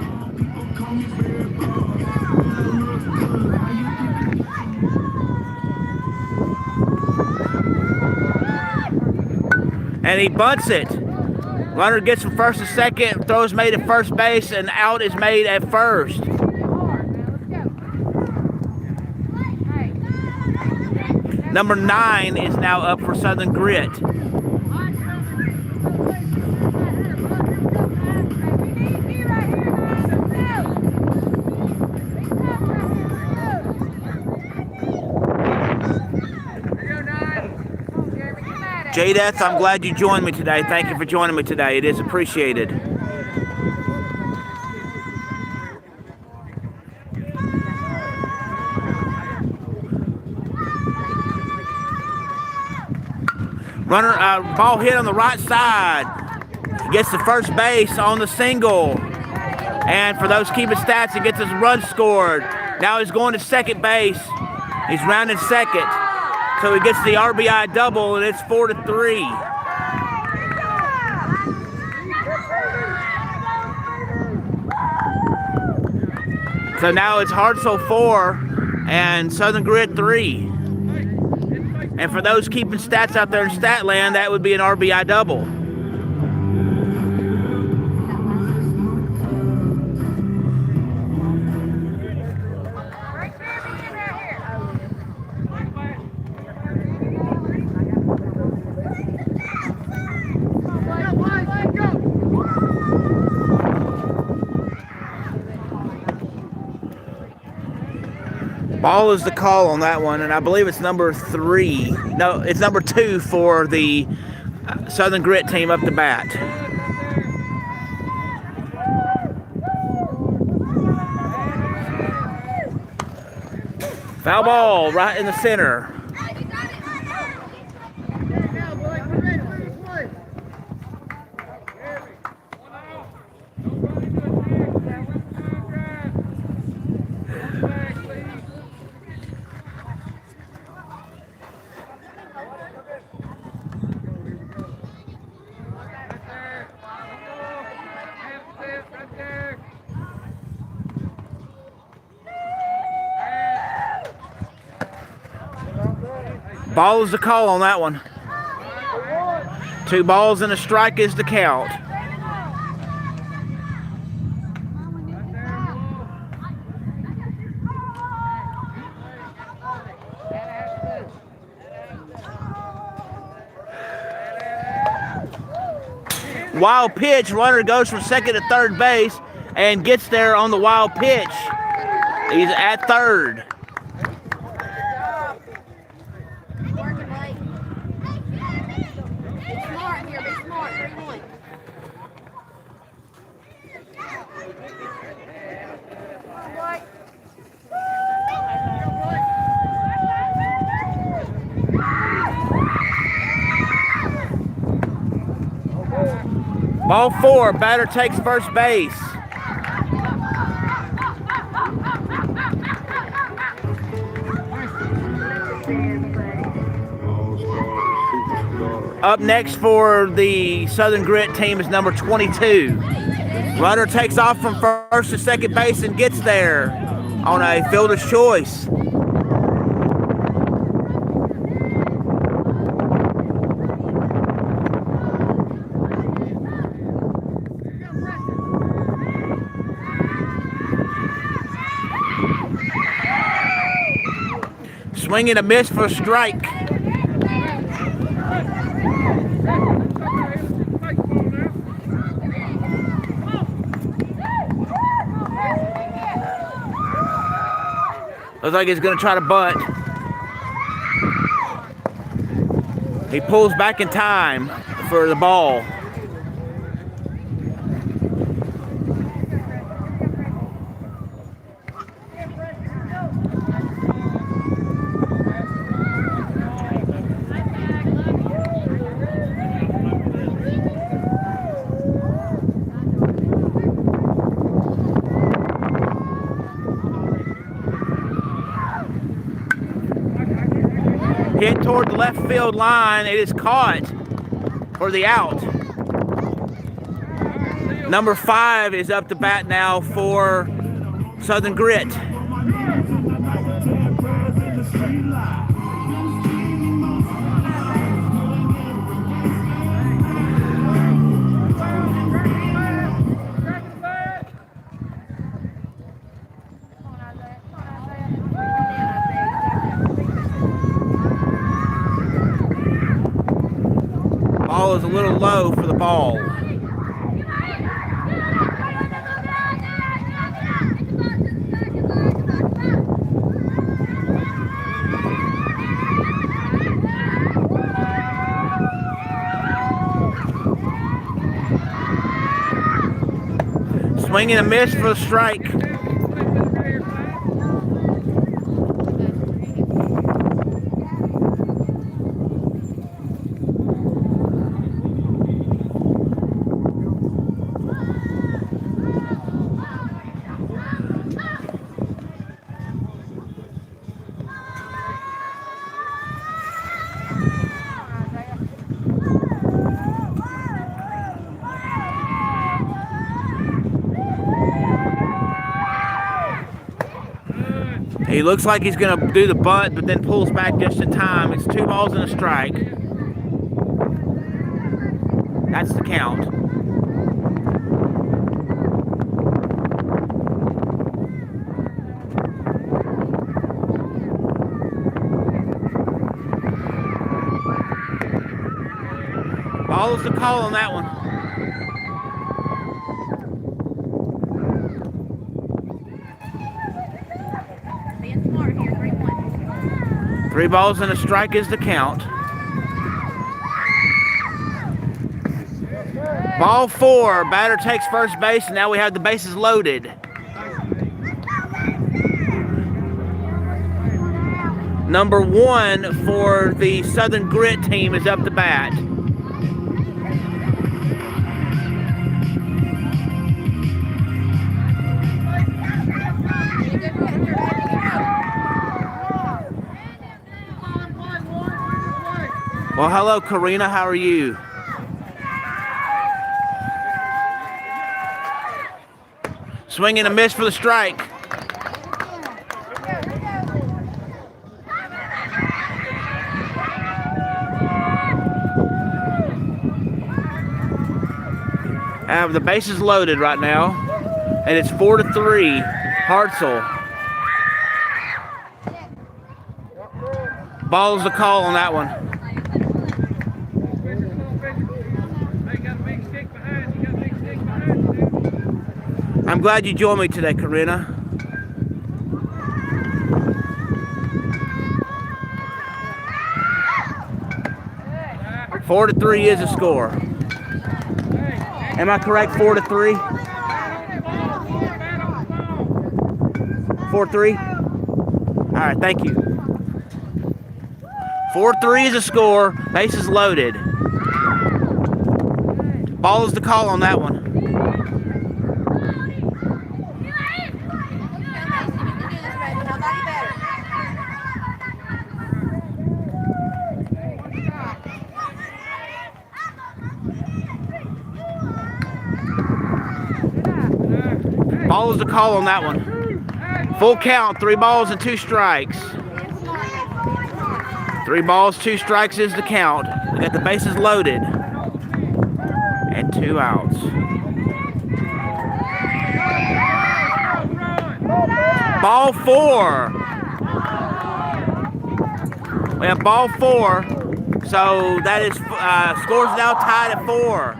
And he bunts it. Runner gets from first to second, throw is made at first base, and out is made at first. Number 9 is now up for Southern Grit. J-Death, I'm glad you joined me today. Thank you for joining me today. It is appreciated. Runner, ball hit on the right side. Gets to first base on the single. And for those keeping stats, he gets his run scored. Now he's going to second base. He's rounding second. So he gets the RBI double, and it's 4-3. So now it's Hartselle 4 and Southern Grit 3. And for those keeping stats out there in Statland, that would be an RBI double. Ball is the call on that one, and I believe it's number 3. No, it's number 2 for the Southern Grit team up to bat. Foul ball right in the center. Ball is the call on that one. 2 balls and a strike is the count. Wild pitch, runner goes from second to third base and gets there on the wild pitch. He's at third. Ball 4, batter takes first base. Up next for the Southern Grit team is number 22. Runner takes off from first to second base and gets there on a fielder's choice. Swing and a miss for a strike. Looks like he's going to try to bunt. He pulls back in time for the ball. Hit toward the left field line. It is caught for the out. Number 5 is up to bat now for Southern Grit. Ball is a little low for the ball. Swing and a miss for a strike. He looks like he's going to do the bunt, but then pulls back just in time. It's 2 balls and a strike. That's the count. Ball is the call on that one. Three balls and a strike is the count. Ball 4. Batter takes first base, and now we have the bases loaded. Number 1 for the Southern Grit team is up to bat. Well, hello, Karina. How are you? Swing and a miss for the strike. Have the bases loaded right now, and it's 4-3, Hartselle. Ball's the call on that one. I'm glad you joined me today, Karina. Four to 3 is a score. Am I correct? 4-3? 4-3? All right, thank you. 4-3 is a score. Bases loaded. Ball is the call on that one. Ball is the call on that one. Full count, 3 balls and 2 strikes. 3 balls, 2 strikes is the count. We got the bases loaded. And 2 outs. Ball 4. We have ball 4. So that is scores now tied at 4.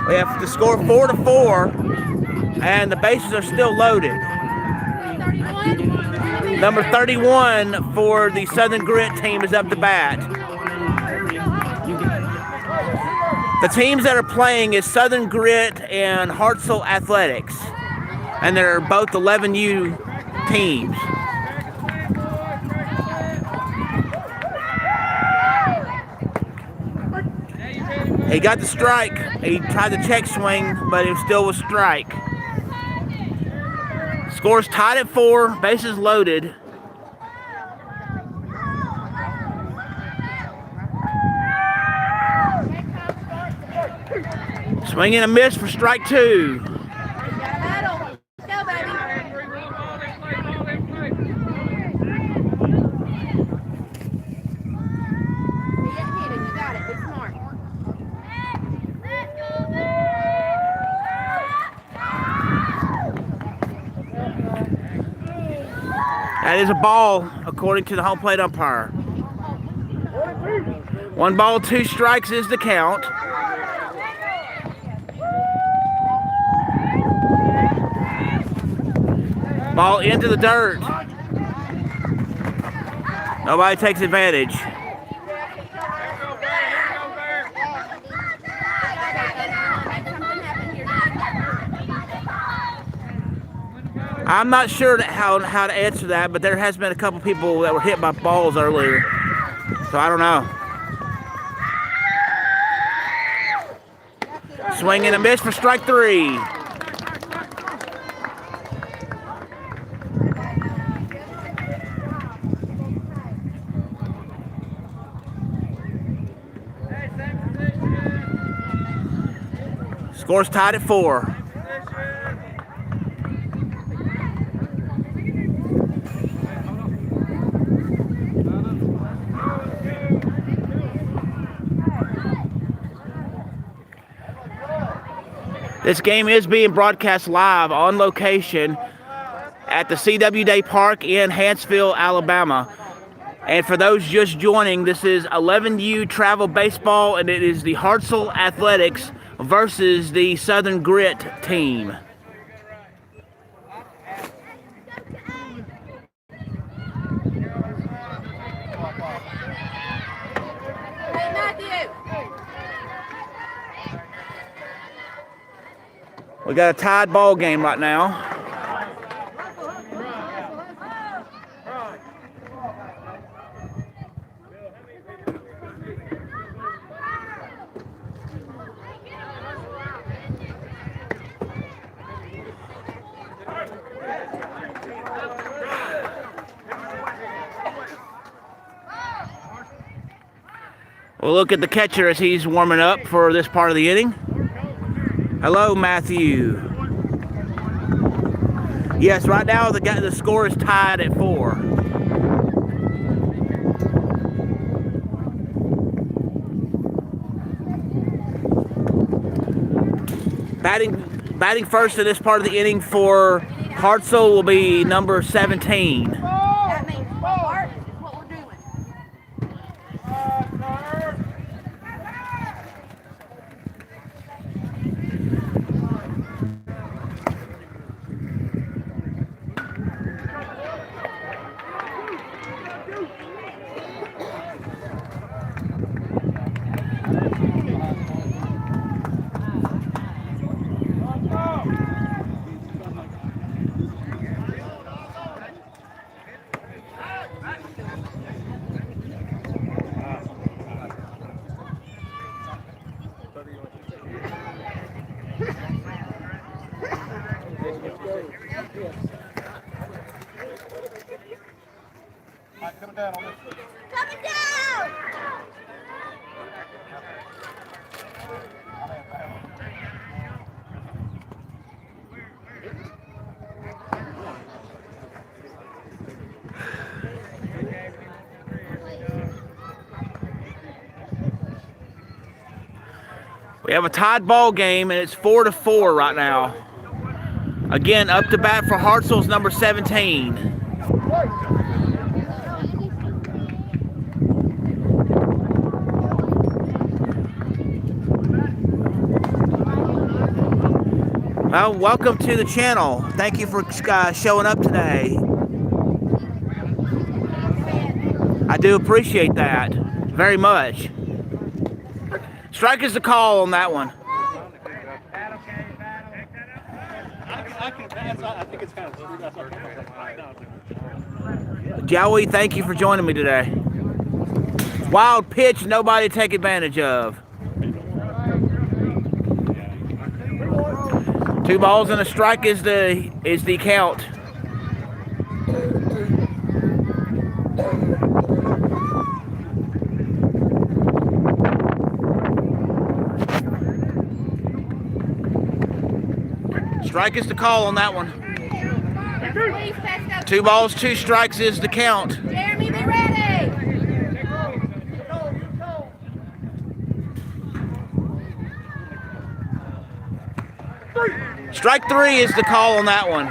We have to score 4-4, and the bases are still loaded. Number 31 for the Southern Grit team is up to bat. The teams that are playing is Southern Grit and Hartselle Athletics, and they're both 11U teams. He got the strike. He tried the check swing, but it still was strike. Scores tied at 4, bases loaded. Swing and a miss for strike 2. That is a ball, according to the home plate umpire. 1 ball, 2 strikes is the count. Ball into the dirt. Nobody takes advantage. I'm not sure how to answer that, but there has been a couple people that were hit by balls earlier, so I don't know. Swing and a miss for strike 3. Score's tied at 4. This game is being broadcast live on location at the CW Day Park in Hartselle, Alabama. And for those just joining, this is 11U travel baseball, and it is the Hartselle Athletics versus the Southern Grit team. We got a tied ball game right now. We'll look at the catcher as he's warming up for this part of the inning. Hello, Matthew. Yes, right now the score is tied at 4. Batting first in this part of the inning for Hartselle will be number 17. That means Bart is what we're doing. Coming down on this. Coming down! We have a tied ball game, and it's 4-4 right now. Again, up to bat for Hartselle's number 17. Well, welcome to the channel. Thank you for showing up today. I do appreciate that very much. Strike is the call on that one. I think it's kind of true. That's what Joey, thank you for joining me today. Wild pitch, nobody take advantage of. 2 balls and a strike is the count. Strike is the call on that one. 2 balls, 2 strikes is the count. Jeremy, be ready. Strike 3 is the call on that one.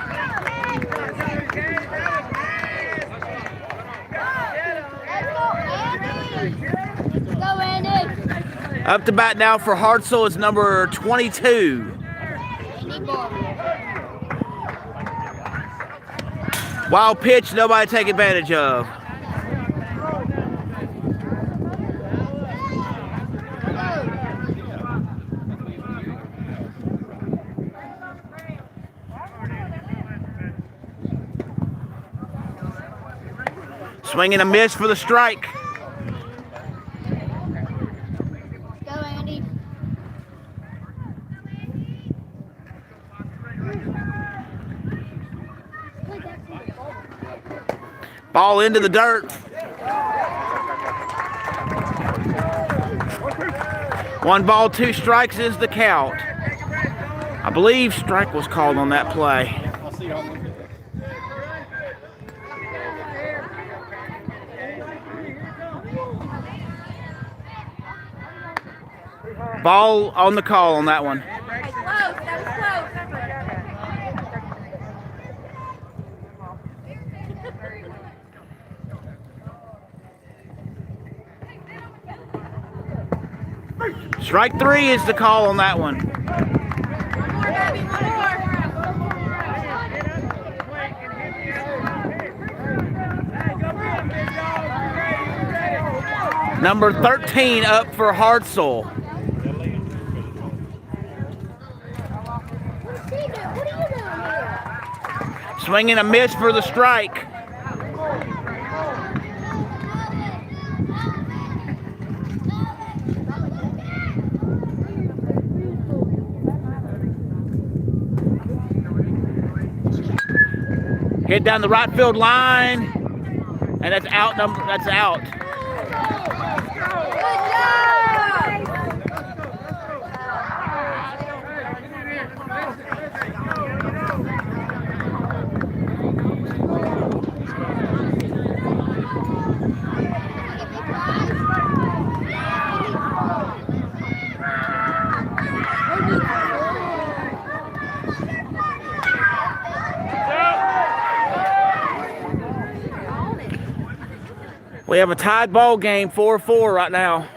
Let's go, Andy. Up to bat now for Hartselle is number 22. Wild pitch, nobody take advantage of. Swing and a miss for the strike. Go, Andy. Ball into the dirt. 1 ball, 2 strikes is the count. I believe strike was called on that play. Ball on the call on that one. Close. That was close. Strike 3 is the call on that one. One more, baby. One more. Number 13 up for Hartselle. What are you doing here? Swing and a miss for the strike. Hit down the right field line, and that's out. That's out. We have a tied ball game, 4-4 right now.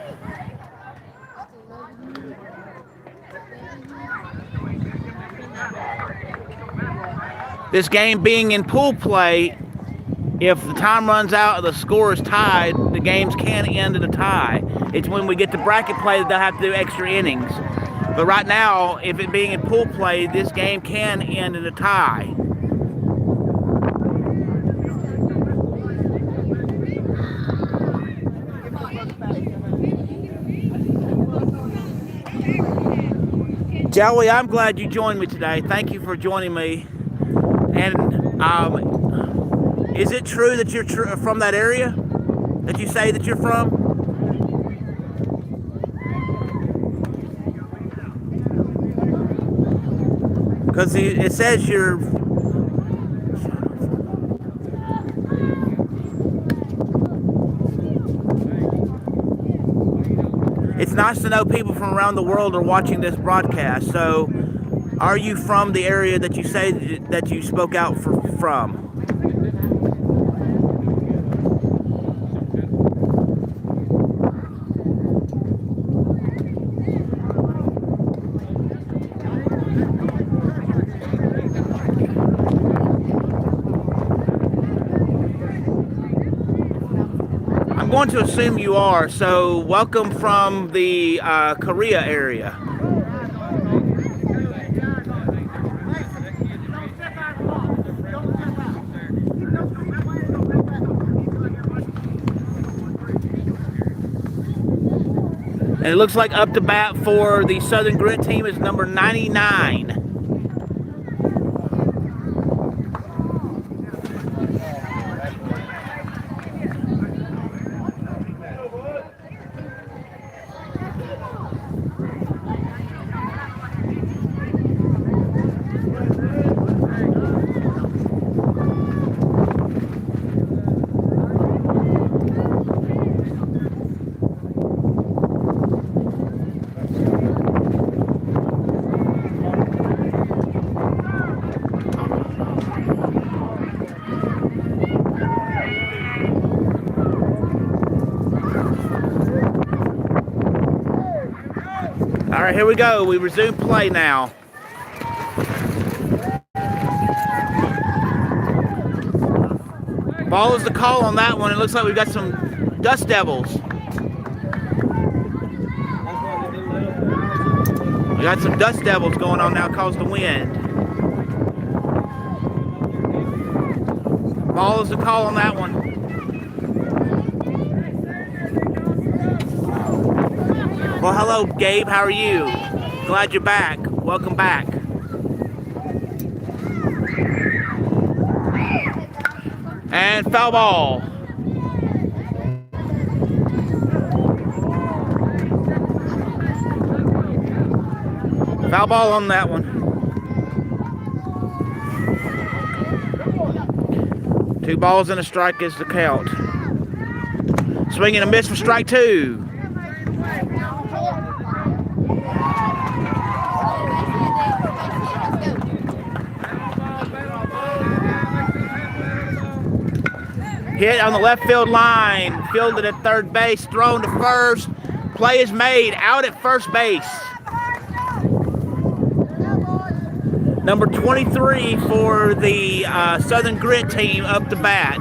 This game being in pool play, if the time runs out and the score is tied, the games can end in a tie. It's when we get to bracket play that they'll have to do extra innings. But right now, if it being in pool play, this game can end in a tie. Joey, I'm glad you joined me today. Thank you for joining me. And is it true that you're from that area? That you say that you're from? Because it says you're... It's nice to know people from around the world are watching this broadcast. So, are you from the area that you say that you spoke out from? I'm going to assume you are. So welcome from the Korea area. And it looks like up to bat for the Southern Grit team is number 99. All right, here we go. We resume play now. Ball is the call on that one. It looks like we've got some Dust Devils. We got some Dust Devils going on now, caused the wind. Ball is the call on that one. Well, hello, Gabe. How are you? Glad you're back. Welcome back. And foul ball. Foul ball on that one. 2 balls and a strike is the count. Swing and a miss for strike 2. Hit on the left field line, fielded at third base, thrown to first. Play is made, out at first base. Number 23 for the Southern Grit team up to bat.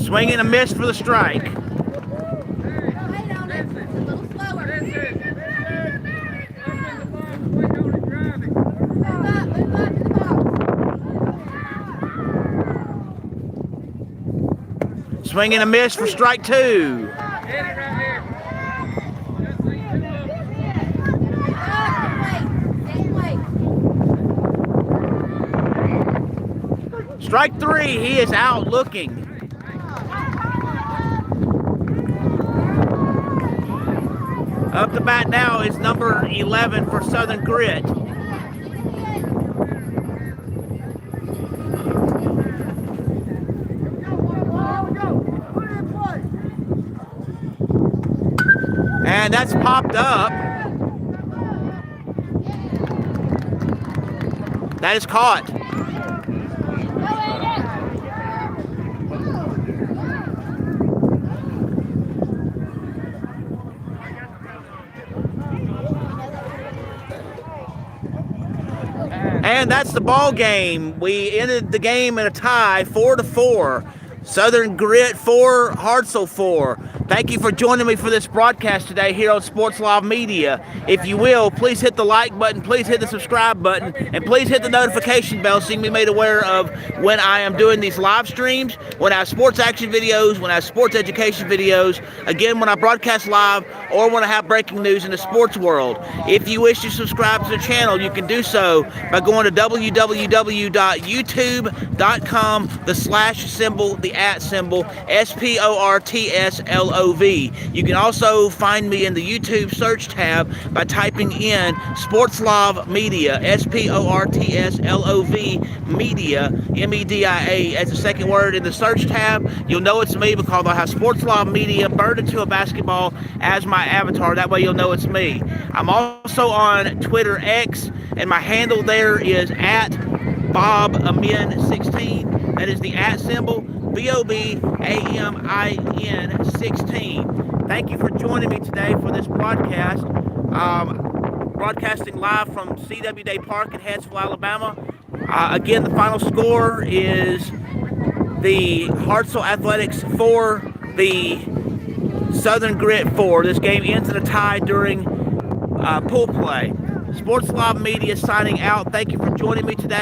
Swing and a miss for the strike. Swing and a miss for strike 2. Strike 3, he is out looking. Up the bat now is number 11 for Southern Grit. And that's popped up. That is caught. And that's the ball game. We ended the game in a tie, 4-4. Southern Grit 4, Hartselle 4. Thank you for joining me for this broadcast today here on Sports Live Media. If you will, please hit the like button, please hit the subscribe button, and please hit the notification bell so you can be made aware of when I am doing these live streams, when I have sports action videos, when I have sports education videos, again, when I broadcast live, or when I have breaking news in the sports world. If you wish to subscribe to the channel, you can do so by going to www.youtube.com, the slash symbol, the at symbol, SPORTSLOV. You can also find me in the YouTube search tab by typing in Sports Live Media, SPORTSLOV Media, MEDIA as the second word in the search tab. You'll know it's me because I have Sports Live Media burned into a basketball as my avatar. That way you'll know it's me. I'm also on Twitter X, and my handle there is at BobAmin16. That is the @ symbol, BOBAMIN 16. Thank you for joining me today for this broadcast. Broadcasting live from CW Day Park in Hartselle, Alabama. Again, the final score is the Hartselle Athletics 4, the Southern Grit 4. This game ends in a tie during pool play. Sports Live Media signing out. Thank you for joining me today.